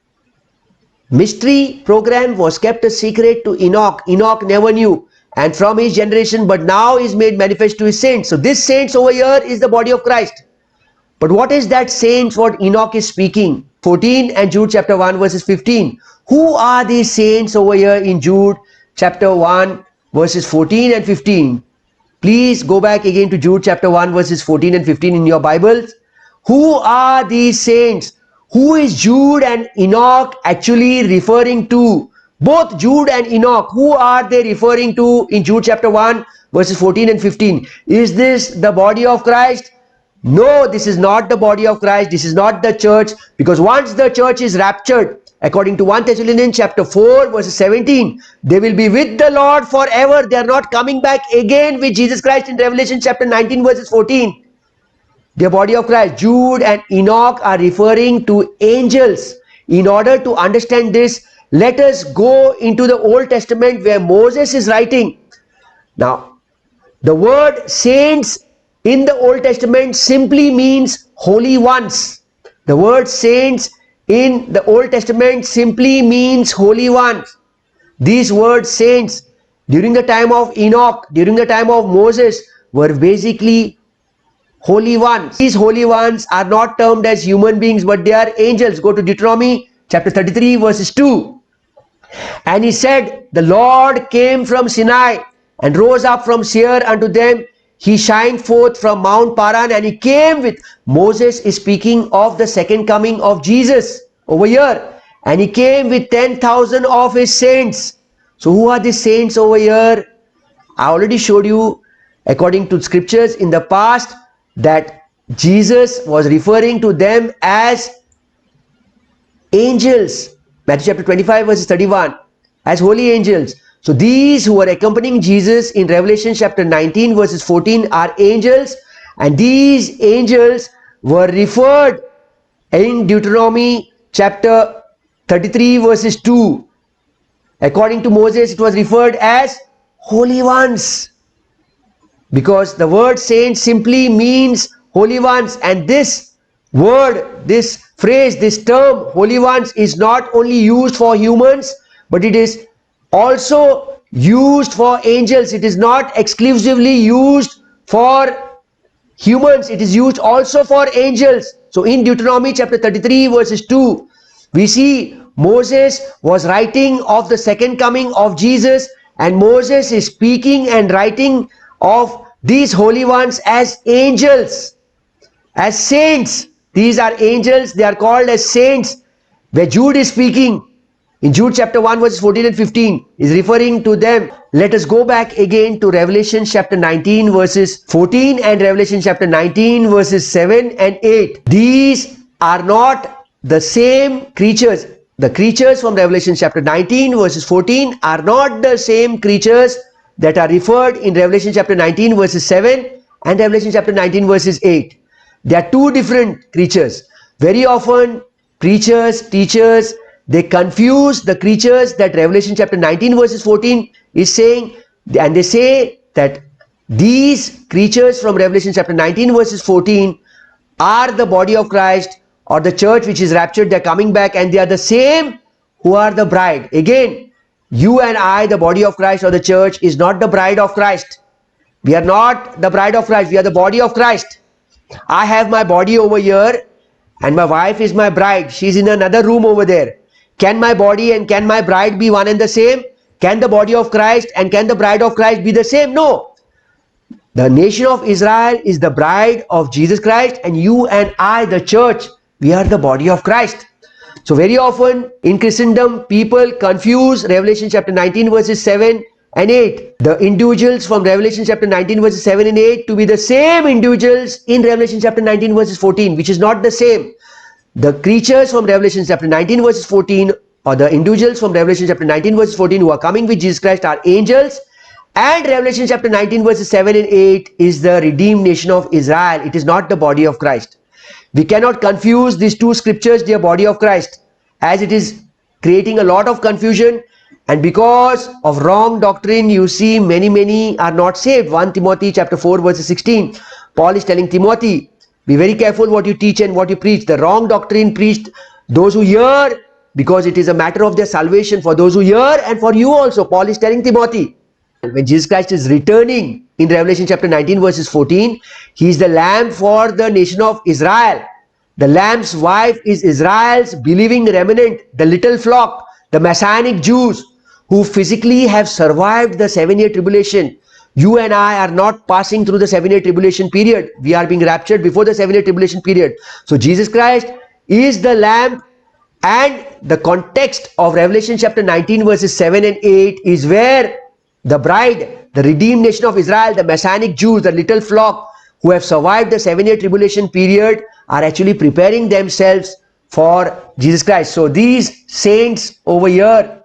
mystery program was kept a secret to Enoch. Enoch never knew, and from his generation, but now is made manifest to his saints. So this saints over here is the body of Christ. But what is that saints what Enoch is speaking? 14 and Jude chapter 1 verses 15. Who are these saints over here in Jude chapter 1 verses 14 and 15? Please go back again to Jude chapter 1 verses 14 and 15 in your Bibles. Who are these saints? Who is Jude and Enoch actually referring to? Both Jude and Enoch, who are they referring to in Jude chapter 1 verses 14 and 15? Is this the body of Christ? No, this is not the body of Christ. This is not the church, because once the church is raptured, according to 1 Thessalonians chapter 4 verses 17, they will be with the Lord forever. They are not coming back again with Jesus Christ in Revelation chapter 19 verses 14. The body of Christ, Jude and Enoch are referring to angels. In order to understand this, let us go into the Old Testament where Moses is writing. Now, the word saints in the Old Testament simply means holy ones. The word saints in the Old Testament simply means holy ones. These words saints during the time of Enoch, during the time of Moses, were basically holy ones. These holy ones are not termed as human beings, but they are angels. Go to Deuteronomy chapter 33 verses 2. And he said, the Lord came from Sinai and rose up from Seir unto them. he shined forth from Mount Paran and he came with, Moses is speaking of the second coming of Jesus over here. And he came with 10,000 of his saints. So who are these saints over here? I already showed you according to scriptures in the past that Jesus was referring to them as angels. Matthew chapter 25 verses 31, as holy angels. So these who were accompanying Jesus in Revelation chapter 19 verses 14 are angels, and these angels were referred in Deuteronomy chapter 33 verses 2. According to Moses, it was referred as holy ones, because the word saint simply means holy ones, and this word, this phrase, this term holy ones is not only used for humans, but it is also used for angels. It is not exclusively used for humans, it is used also for angels. So in Deuteronomy chapter 33 verses 2, we see Moses was writing of the second coming of Jesus, and Moses is speaking and writing of these holy ones as angels, as saints. These are angels, they are called as saints. Where Jude is speaking in Jude chapter 1 verses 14 and 15 is referring to them. Let us go back again to Revelation chapter 19 verses 14 and Revelation chapter 19 verses 7 and 8. These are not the same creatures. The creatures from Revelation chapter 19 verses 14 are not the same creatures that are referred in Revelation chapter 19 verses 7 and Revelation chapter 19 verses 8. They are two different creatures. Very often preachers, teachers, they confuse the creatures that Revelation chapter 19 verses 14 is saying, and they say that these creatures from Revelation chapter 19 verses 14 are the body of Christ or the church which is raptured. They are coming back and they are the same who are the bride. Again, you and I, the body of Christ or the church, is not the bride of Christ. We are not the bride of Christ. We are the body of Christ. I have my body over here and my wife is my bride. She is in another room over there. Can my body and can my bride be one and the same? Can the body of Christ and can the bride of Christ be the same? No. The nation of Israel is the bride of Jesus Christ, and you and I, the church, we are the body of Christ. So very often in Christendom, people confuse Revelation chapter 19 verses 7 and 8. The individuals from Revelation chapter 19 verses 7 and 8 to be the same individuals in Revelation chapter 19 verses 14, which is not the same. The creatures from Revelation chapter 19 verses 14, or the individuals from Revelation chapter 19 verses 14 who are coming with Jesus Christ are angels, and Revelation chapter 19 verses 7 and 8 is the redeemed nation of Israel. It is not the body of Christ. We cannot confuse these two scriptures, dear body of Christ, as it is creating a lot of confusion, and because of wrong doctrine, you see many are not saved. 1 Timothy chapter 4 verses 16, Paul is telling Timothy, be very careful what you teach and what you preach. The wrong doctrine preached, those who hear, because it is a matter of their salvation for those who hear and for you also. Paul is telling Timothy, when Jesus Christ is returning in Revelation chapter 19 verses 14, he is the lamb for the nation of Israel. The lamb's wife is Israel's believing remnant, the little flock, the messianic Jews who physically have survived the 7-year tribulation. You and I are not passing through the 7-year tribulation period. We are being raptured before the 7-year tribulation period. So Jesus Christ is the lamb, and the context of Revelation chapter 19 verses 7 and 8 is where the bride, the redeemed nation of Israel, the messianic Jews, the little flock who have survived the 7-year tribulation period are actually preparing themselves for Jesus Christ. So these saints over here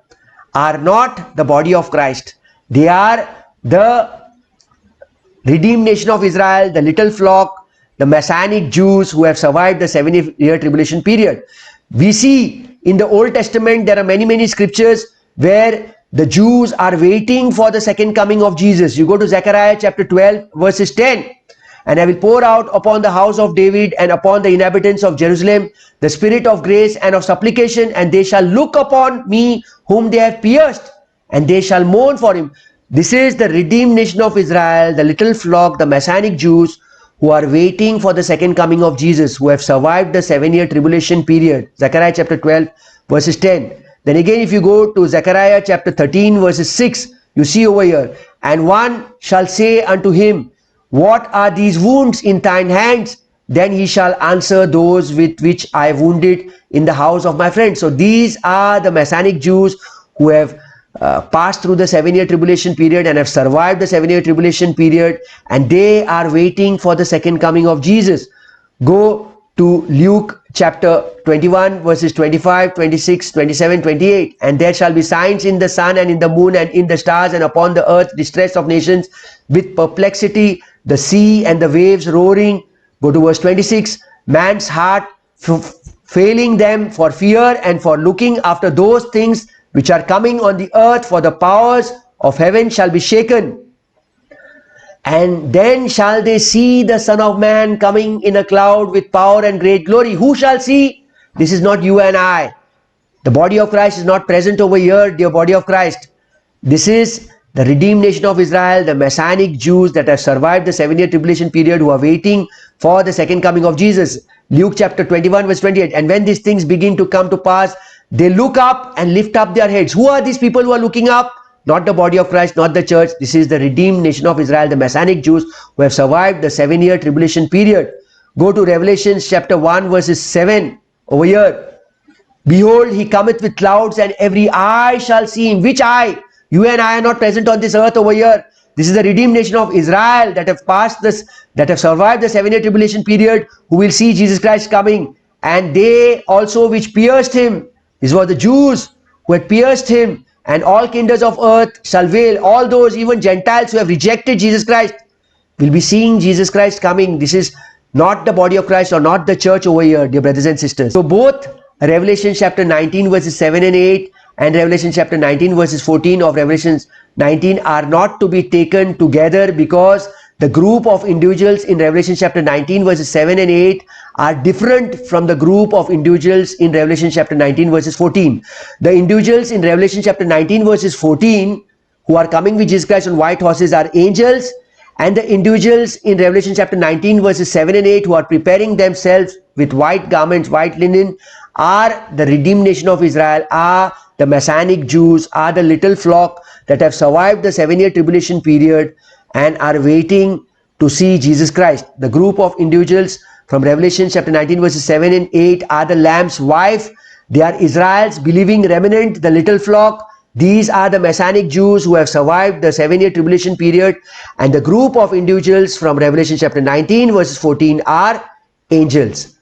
are not the body of Christ. They are the redeemed nation of Israel, the little flock, the messianic Jews who have survived the 7-year tribulation period. We see in the Old Testament there are many scriptures where the Jews are waiting for the second coming of Jesus. You go to Zechariah chapter 12 verses 10. And I will pour out upon the house of David and upon the inhabitants of Jerusalem the spirit of grace and of supplication, and they shall look upon me whom they have pierced, and they shall mourn for him. This is the redeemed nation of Israel, the little flock, the messianic Jews who are waiting for the second coming of Jesus, who have survived the 7-year tribulation period. Zechariah chapter 12 verses 10. Then again, if you go to Zechariah chapter 13 verses 6, you see over here, and one shall say unto him what are these wounds in thine hands? Then he shall answer, those with which I wounded in the house of my friend. So these are the Messianic Jews who have passed through the 7-year tribulation period and have survived the 7-year tribulation period, and they are waiting for the second coming of Jesus. Go to Luke chapter 21 verses 25, 26, 27, 28. And there shall be signs in the sun and in the moon and in the stars, and upon the earth distress of nations with perplexity, the sea and the waves roaring. Go to verse 26. Man's heart failing them for fear and for looking after those things which are coming on the earth, for the powers of heaven shall be shaken. And then shall they see the Son of Man coming in a cloud with power and great glory. Who shall see? This is not you and I. The body of Christ is not present over here, dear body of Christ. This is the redeemed nation of Israel, the Messianic Jews that have survived the 7-year tribulation period, who are waiting for the second coming of Jesus. Luke chapter 21 verse 28. And when these things begin to come to pass, they look up and lift up their heads. Who are these people who are looking up? Not the body of Christ, not the church. This is the redeemed nation of Israel, the Messianic Jews who have survived the 7-year tribulation period. Go to Revelation chapter 1 verses 7 over here. Behold, he cometh with clouds, and every eye shall see him. Which eye? You and I are not present on this earth over here. This is the redeemed nation of Israel that have passed this, that have survived the 7-year tribulation period, who will see Jesus Christ coming. And they also which pierced him. These were the Jews who had pierced him. And all kindreds of earth shall wail. All those, even Gentiles who have rejected Jesus Christ, will be seeing Jesus Christ coming. This is not the body of Christ or not the church over here, dear brothers and sisters. So both Revelation chapter 19 verses 7 and 8 and Revelation chapter 19 verses 14 of Revelation 19 are not to be taken together, because the group of individuals in Revelation chapter 19 verses 7 and 8 are different from the group of individuals in Revelation chapter 19 verses 14. The individuals in Revelation chapter 19 verses 14 who are coming with Jesus Christ on white horses are angels, and the individuals in Revelation chapter 19 verses 7 and 8 who are preparing themselves with white garments, white linen, are the redeemed nation of Israel, are the Messianic Jews, are the little flock that have survived the 7-year tribulation period and are waiting to see Jesus Christ. The group of individuals from Revelation chapter 19 verses 7 and 8 are the Lamb's wife. They are Israel's believing remnant, the little flock. These are the Messianic Jews who have survived the 7-year tribulation period. And the group of individuals from Revelation chapter 19 verses 14 are angels.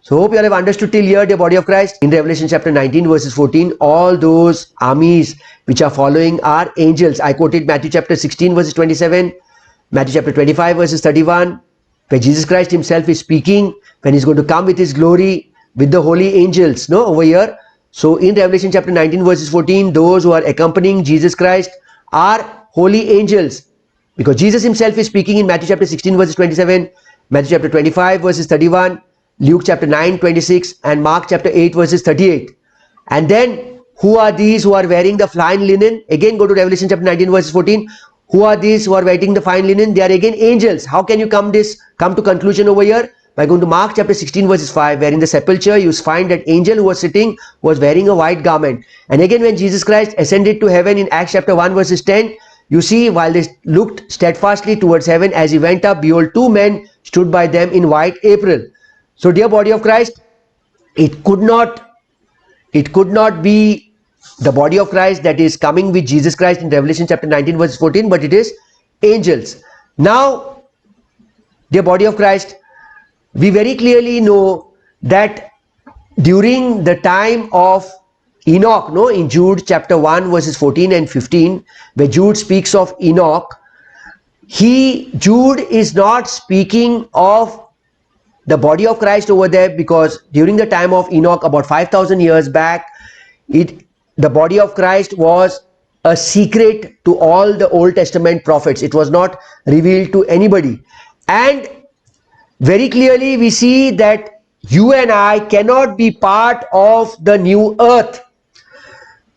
So hope you all have understood till here, dear body of Christ. In Revelation chapter 19 verses 14, all those armies which are following are angels. I quoted Matthew chapter 16 verses 27, Matthew chapter 25 verses 31, where Jesus Christ himself is speaking when he's going to come with his glory with the holy angels, no, over here. So in Revelation chapter 19 verses 14, those who are accompanying Jesus Christ are holy angels, because Jesus himself is speaking in Matthew chapter 16 verses 27, Matthew chapter 25 verses 31, Luke chapter 9 26, and Mark chapter 8 verses 38. And then who are these who are wearing the fine linen? Again go to Revelation chapter 19 verses 14. Who are these who are wearing the fine linen? They are again angels. How can you come to conclusion over here? By going to Mark chapter 16 verses 5, where in the sepulchre you find that angel who was sitting was wearing a white garment. And again when Jesus Christ ascended to heaven in Acts chapter 1 verses 10, you see, while they looked steadfastly towards heaven as he went up, behold, two men stood by them in white apparel. So dear body of Christ, it could not be the body of Christ that is coming with Jesus Christ in Revelation chapter 19 verse 14, but it is angels. Now, dear body of Christ, we very clearly know that during the time of Enoch, no, in Jude chapter 1 verses 14 and 15, where Jude speaks of Enoch, Jude is not speaking of the body of Christ over there, because during the time of Enoch, about 5,000 years back, the body of Christ was a secret to all the Old Testament prophets. It was not revealed to anybody. And very clearly we see that you and I cannot be part of the new earth,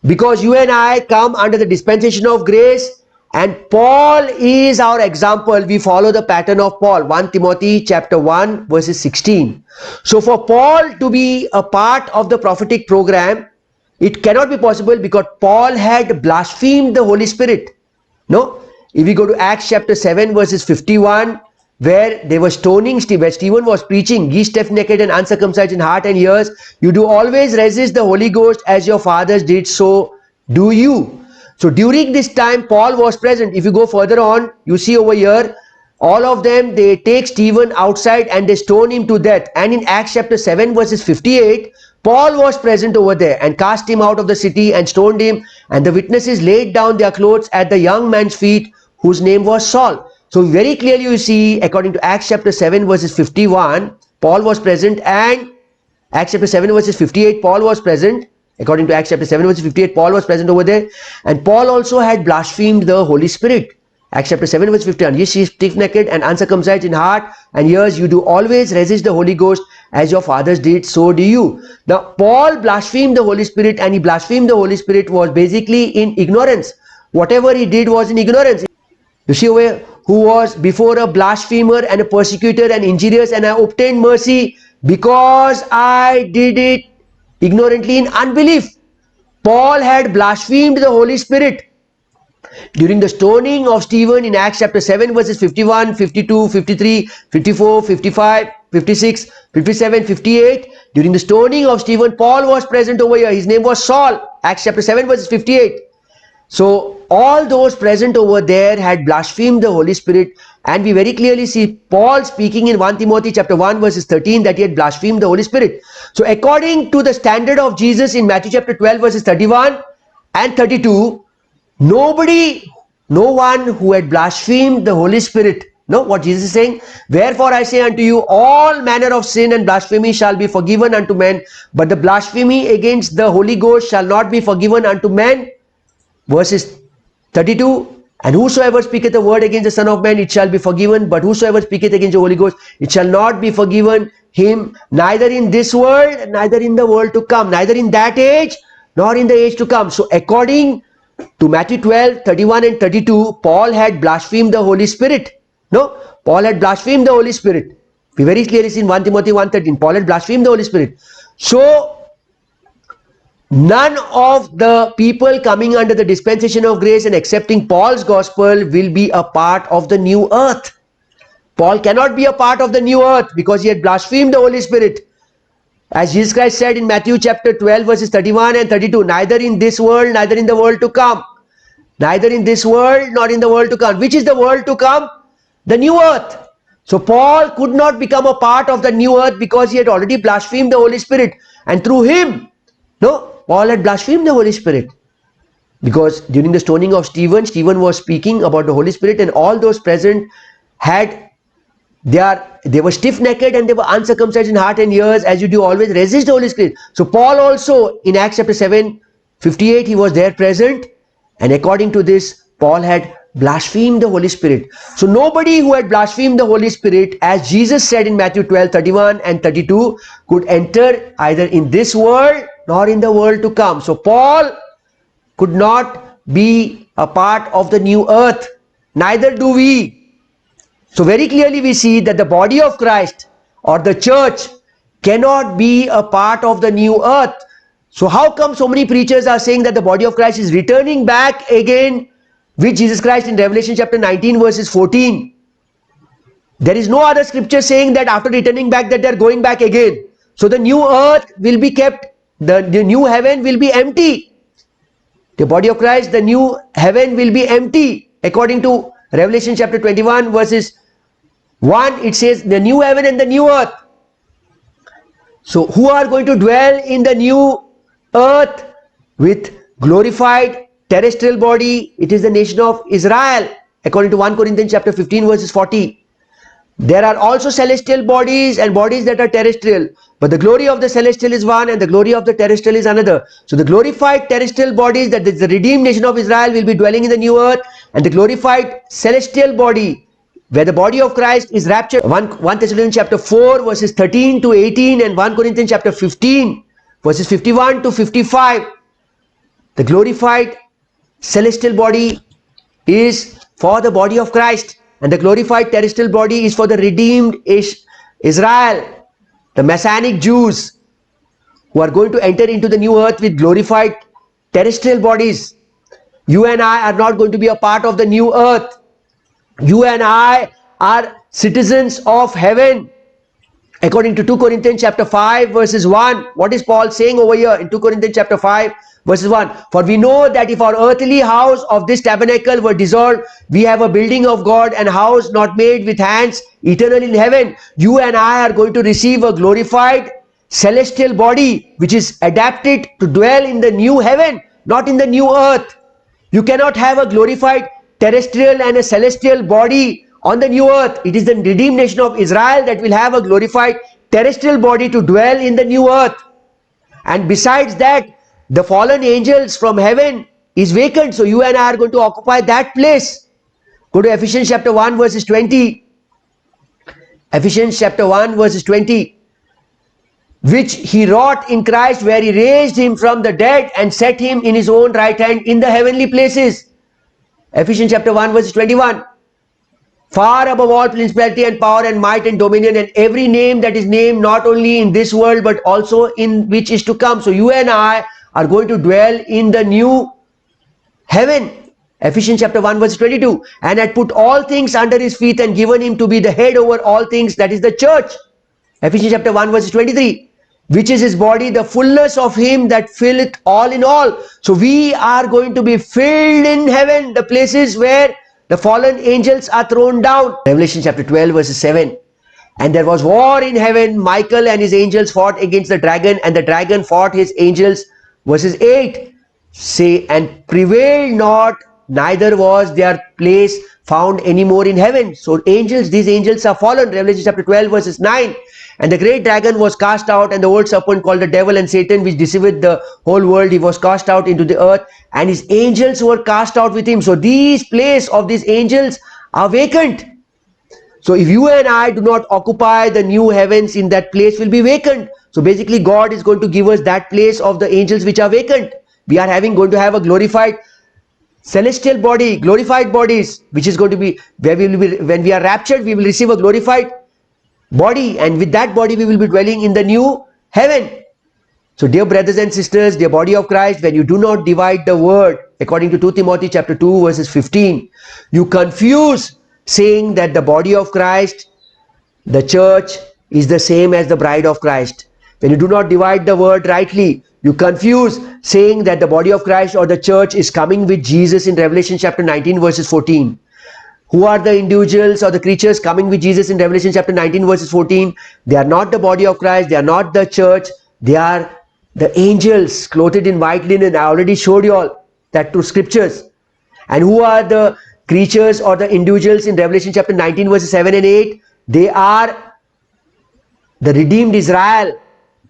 because you and I come under the dispensation of grace, and Paul is our example. We follow the pattern of Paul. 1 Timothy chapter 1 verses 16. So for Paul to be a part of the prophetic program, it cannot be possible, because Paul had blasphemed the Holy Spirit. No? If we go to Acts chapter 7 verses 51, where they were stoning Stephen, where Stephen was preaching, ye stiff-necked and uncircumcised in heart and ears, you do always resist the Holy Ghost as your fathers did, so do you. So during this time, Paul was present. If you go further on, you see over here, all of them, they take Stephen outside and they stone him to death. And in Acts chapter 7 verses 58, Paul was present over there and cast him out of the city and stoned him. And the witnesses laid down their clothes at the young man's feet, whose name was Saul. So very clearly you see, according to Acts chapter 7 verses 51, Paul was present, and Acts chapter 7 verses 58, Paul was present. According to Acts chapter 7 verses 58, Paul was present over there. And Paul also had blasphemed the Holy Spirit. Acts chapter 7 verse 51, ye stiff-necked and uncircumcised in heart and ears, you do always resist the Holy Ghost as your fathers did, so do you. Now Paul blasphemed the Holy Spirit, and he blasphemed the Holy Spirit was basically in ignorance. Whatever he did was in ignorance. You see over here, who was before a blasphemer and a persecutor and injurious, and I obtained mercy because I did it ignorantly in unbelief. Paul had blasphemed the Holy Spirit. During the stoning of Stephen in Acts chapter 7 verses 51, 52, 53, 54, 55, 56, 57, 58, during the stoning of Stephen, Paul was present over here. His name was Saul. Acts chapter 7 verses 58. So all those present over there had blasphemed the Holy Spirit, and we very clearly see Paul speaking in 1 Timothy chapter 1 verses 13 that he had blasphemed the Holy Spirit. So according to the standard of Jesus in Matthew chapter 12 verses 31 and 32, no one who had blasphemed the Holy Spirit. No, what Jesus is saying, wherefore I say unto you, all manner of sin and blasphemy shall be forgiven unto men, but the blasphemy against the Holy Ghost shall not be forgiven unto men. Verses 32, and whosoever speaketh a word against the Son of Man, it shall be forgiven, but whosoever speaketh against the Holy Ghost, it shall not be forgiven him, neither in this world, neither in the world to come, neither in that age, nor in the age to come. So according to Matthew 12, 31 and 32, Paul had blasphemed the Holy Spirit. No, Paul had blasphemed the Holy Spirit. We very clearly see in 1 Timothy 1:13, Paul had blasphemed the Holy Spirit. So none of the people coming under the dispensation of grace and accepting Paul's gospel will be a part of the new earth. Paul cannot be a part of the new earth because he had blasphemed the Holy Spirit. As Jesus Christ said in Matthew chapter 12 verses 31 and 32, neither in this world, neither in the world to come. Neither in this world, nor in the world to come. Which is the world to come? The new earth. So Paul could not become a part of the new earth because he had already blasphemed the Holy Spirit. And through him, no, Paul had blasphemed the Holy Spirit. Because during the stoning of Stephen, Stephen was speaking about the Holy Spirit, and all those present they were stiff-necked and they were uncircumcised in heart and ears, as you do always resist the Holy Spirit. So Paul also in Acts chapter 7, 58, he was there present, and according to this, Paul had blasphemed the Holy Spirit. So nobody who had blasphemed the Holy Spirit, as Jesus said in Matthew 12, 31 and 32, could enter either in this world nor in the world to come. So Paul could not be a part of the new earth. Neither do we. So very clearly we see that the body of Christ or the church cannot be a part of the new earth. So how come so many preachers are saying that the body of Christ is returning back again with Jesus Christ in Revelation chapter 19 verses 14? There is no other scripture saying that after returning back that they are going back again. So the new earth will be kept, the new heaven will be empty. The body of Christ, the new heaven will be empty. According to Revelation chapter 21 verses 1, it says the new heaven and the new earth. So who are going to dwell in the new earth with glorified terrestrial body? It is the nation of Israel. According to 1 Corinthians chapter 15 verses 40. There are also celestial bodies and bodies that are terrestrial, but the glory of the celestial is one and the glory of the terrestrial is another. So the glorified terrestrial bodies, that is the redeemed nation of Israel, will be dwelling in the new earth, and the glorified celestial body, where the body of Christ is raptured. 1 Thessalonians chapter 4 verses 13 to 18 and 1 Corinthians chapter 15 verses 51 to 55. The glorified celestial body is for the body of Christ, and the glorified terrestrial body is for the redeemed Israel, the Messianic Jews, who are going to enter into the new earth with glorified terrestrial bodies. You and I are not going to be a part of the new earth. You and I are citizens of heaven. According to 2 Corinthians chapter 5 verses 1, what is Paul saying over here in 2 Corinthians chapter 5 verses 1? For we know that if our earthly house of this tabernacle were dissolved, we have a building of God, and house not made with hands, eternal in heaven. You and I are going to receive a glorified celestial body which is adapted to dwell in the new heaven, not in the new earth. You cannot have a glorified terrestrial and a celestial body on the new earth. It is the redeemed nation of Israel that will have a glorified terrestrial body to dwell in the new earth. And besides that, the fallen angels from heaven is vacant. So you and I are going to occupy that place. Go to Ephesians chapter 1 verses 20. Ephesians chapter 1 verses 20. Which he wrought in Christ, where he raised him from the dead and set him in his own right hand in the heavenly places. Ephesians chapter 1 verses 21. Far above all principality and power and might and dominion and every name that is named, not only in this world but also in which is to come. So you and I are going to dwell in the new heaven. Ephesians chapter 1 verse 22. And had put all things under his feet and given him to be the head over all things, that is the church. Ephesians chapter 1 verse 23. Which is his body, the fullness of him that filleth all in all. So we are going to be filled in heaven, the places where the fallen angels are thrown down. Revelation chapter 12 verses 7. And there was war in heaven. Michael and his angels fought against the dragon, and the dragon fought his angels. Verses 8 say, and prevailed not, neither was their place found anymore in heaven. So angels, these angels are fallen. Revelation chapter 12 verses 9. And the great dragon was cast out, and the old serpent called the devil and Satan, which deceiveth the whole world, he was cast out into the earth, and his angels were cast out with him. So these place of these angels are vacant. So if you and I do not occupy the new heavens, in that place will be vacant. So basically God is going to give us that place of the angels which are vacant. We are going to have a glorified celestial body, glorified bodies, which is going to be where we will be when we are raptured. We will receive a glorified body, and with that body we will be dwelling in the new heaven. So dear brothers and sisters, dear body of Christ, when you do not divide the word, according to 2 Timothy chapter 2 verses 15, you confuse, saying that the body of Christ, the church, is the same as the bride of Christ. When you do not divide the word rightly, you confuse, saying that the body of Christ or the church is coming with Jesus in Revelation chapter 19 verses 14. Who are the individuals or the creatures coming with Jesus in Revelation chapter 19 verses 14? They are not the body of Christ. They are not the church. They are the angels clothed in white linen. I already showed you all that through scriptures. And who are the creatures or the individuals in Revelation chapter 19 verses 7 and 8? They are the redeemed Israel,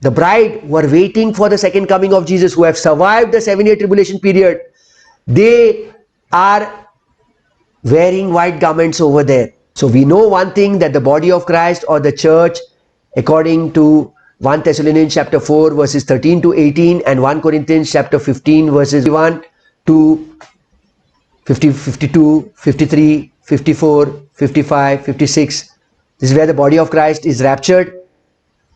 the bride, who are waiting for the second coming of Jesus, who have survived the 7-year tribulation period. They are wearing white garments over there. So we know one thing, that the body of Christ or the church, according to 1 Thessalonians chapter 4 verses 13 to 18 and 1 Corinthians chapter 15 verses 1 to 50, 52, 53, 54, 55, 56. This is where the body of Christ is raptured.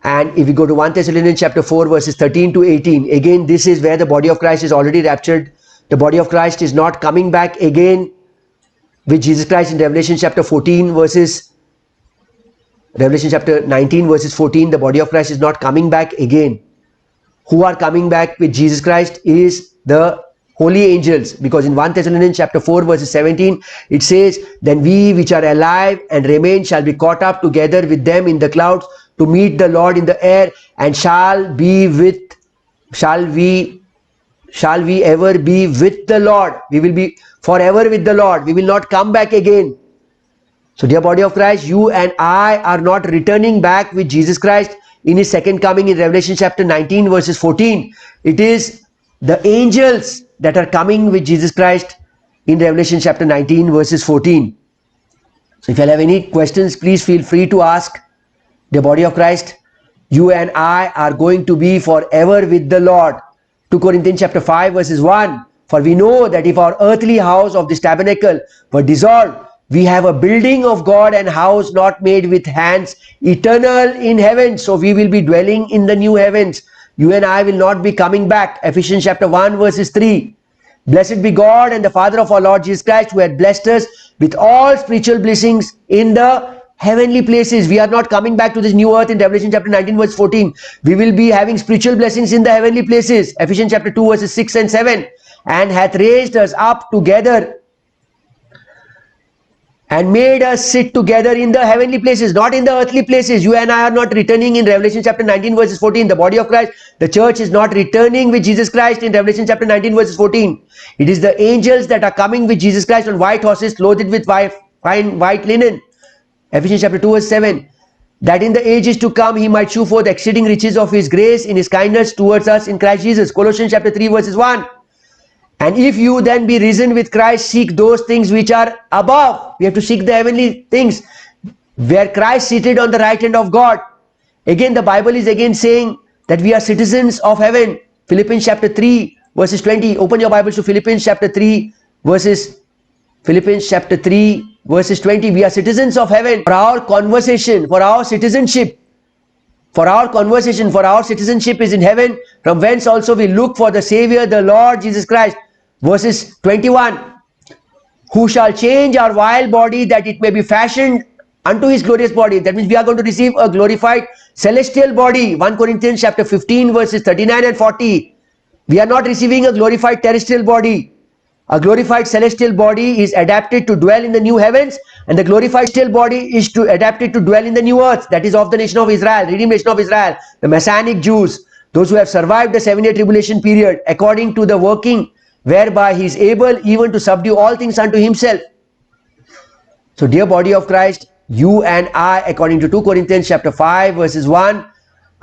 And if we go to 1 Thessalonians chapter 4 verses 13 to 18, again this is where the body of Christ is already raptured. The body of Christ is not coming back again with Jesus Christ in Revelation chapter 14 verses, Revelation chapter 19 verses 14, the body of Christ is not coming back again. Who are coming back with Jesus Christ is the holy angels, because in 1 Thessalonians chapter 4 verses 17, it says, then we which are alive and remain shall be caught up together with them in the clouds to meet the Lord in the air, and shall we ever be with the Lord. We will be forever with the Lord. We will not come back again. So dear body of Christ, you and I are not returning back with Jesus Christ in his second coming in Revelation chapter 19 verses 14. It is the angels that are coming with Jesus Christ in Revelation chapter 19 verses 14. So if you have any questions, please feel free to ask. Dear body of Christ, you and I are going to be forever with the Lord. 2 Corinthians chapter 5 verses 1. For we know that if our earthly house of this tabernacle were dissolved, we have a building of God and house not made with hands, eternal in heaven. So we will be dwelling in the new heavens. You and I will not be coming back. Ephesians chapter 1 verses 3. Blessed be God and the Father of our Lord Jesus Christ, who had blessed us with all spiritual blessings in the heavenly places. We are not coming back to this new earth in Revelation chapter 19 verse 14. We will be having spiritual blessings in the heavenly places. Ephesians chapter 2 verses 6 and 7. And hath raised us up together and made us sit together in the heavenly places, not in the earthly places. You and I are not returning in Revelation chapter 19 verses 14. The body of Christ, the church is not returning with Jesus Christ in Revelation chapter 19 verses 14. It is the angels that are coming with Jesus Christ on white horses, clothed with fine white linen. Ephesians chapter 2 verse 7. That in the ages to come he might shew forth exceeding riches of his grace in his kindness towards us in Christ Jesus. Colossians chapter 3 verses 1. And if you then be risen with Christ, seek those things which are above. We have to seek the heavenly things where Christ seated on the right hand of God. Again, the Bible is again saying that we are citizens of heaven. Philippians chapter 3 verses 20. Open your Bibles to Philippians chapter 3 verses 20. We are citizens of heaven. For our conversation, for our citizenship, for our citizenship is in heaven, from whence also we look for the Savior, the Lord Jesus Christ. Verses 21, who shall change our vile body that it may be fashioned unto his glorious body. That means we are going to receive a glorified celestial body. 1 Corinthians chapter 15 verses 39 and 40. We are not receiving a glorified terrestrial body. A glorified celestial body is adapted to dwell in the new heavens, and the glorified celestial body is adapted to dwell in the new earth, that is of the nation of Israel, redeemed nation of Israel, the Messianic Jews, those who have survived the 7-year tribulation period, according to the working whereby he is able even to subdue all things unto himself. So dear body of Christ, you and I, according to 2 Corinthians chapter 5 verses 1,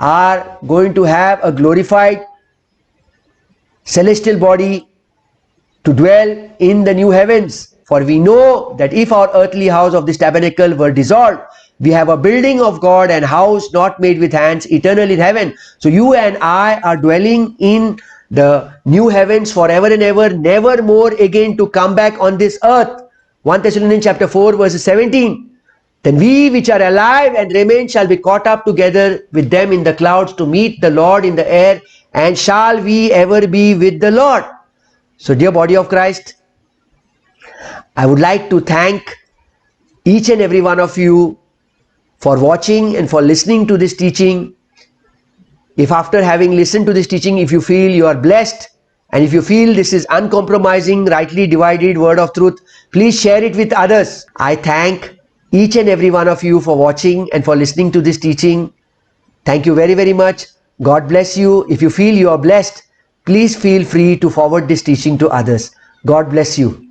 are going to have a glorified celestial body to dwell in the new heavens. For we know that if our earthly house of this tabernacle were dissolved, we have a building of God and house not made with hands, eternal in heaven. So you and I are dwelling in the new heavens forever and ever, never more again to come back on this earth. 1 Thessalonians chapter 4 verse 17. Then we which are alive and remain shall be caught up together with them in the clouds to meet the Lord in the air, and shall we ever be with the Lord. So dear body of Christ, I would like to thank each and every one of you for watching and for listening to this teaching. If after having listened to this teaching, if you feel you are blessed, and if you feel this is uncompromising, rightly divided word of truth, please share it with others. I thank each and every one of you for watching and for listening to this teaching. Thank you very, very much. God bless you. If you feel you are blessed, please feel free to forward this teaching to others. God bless you.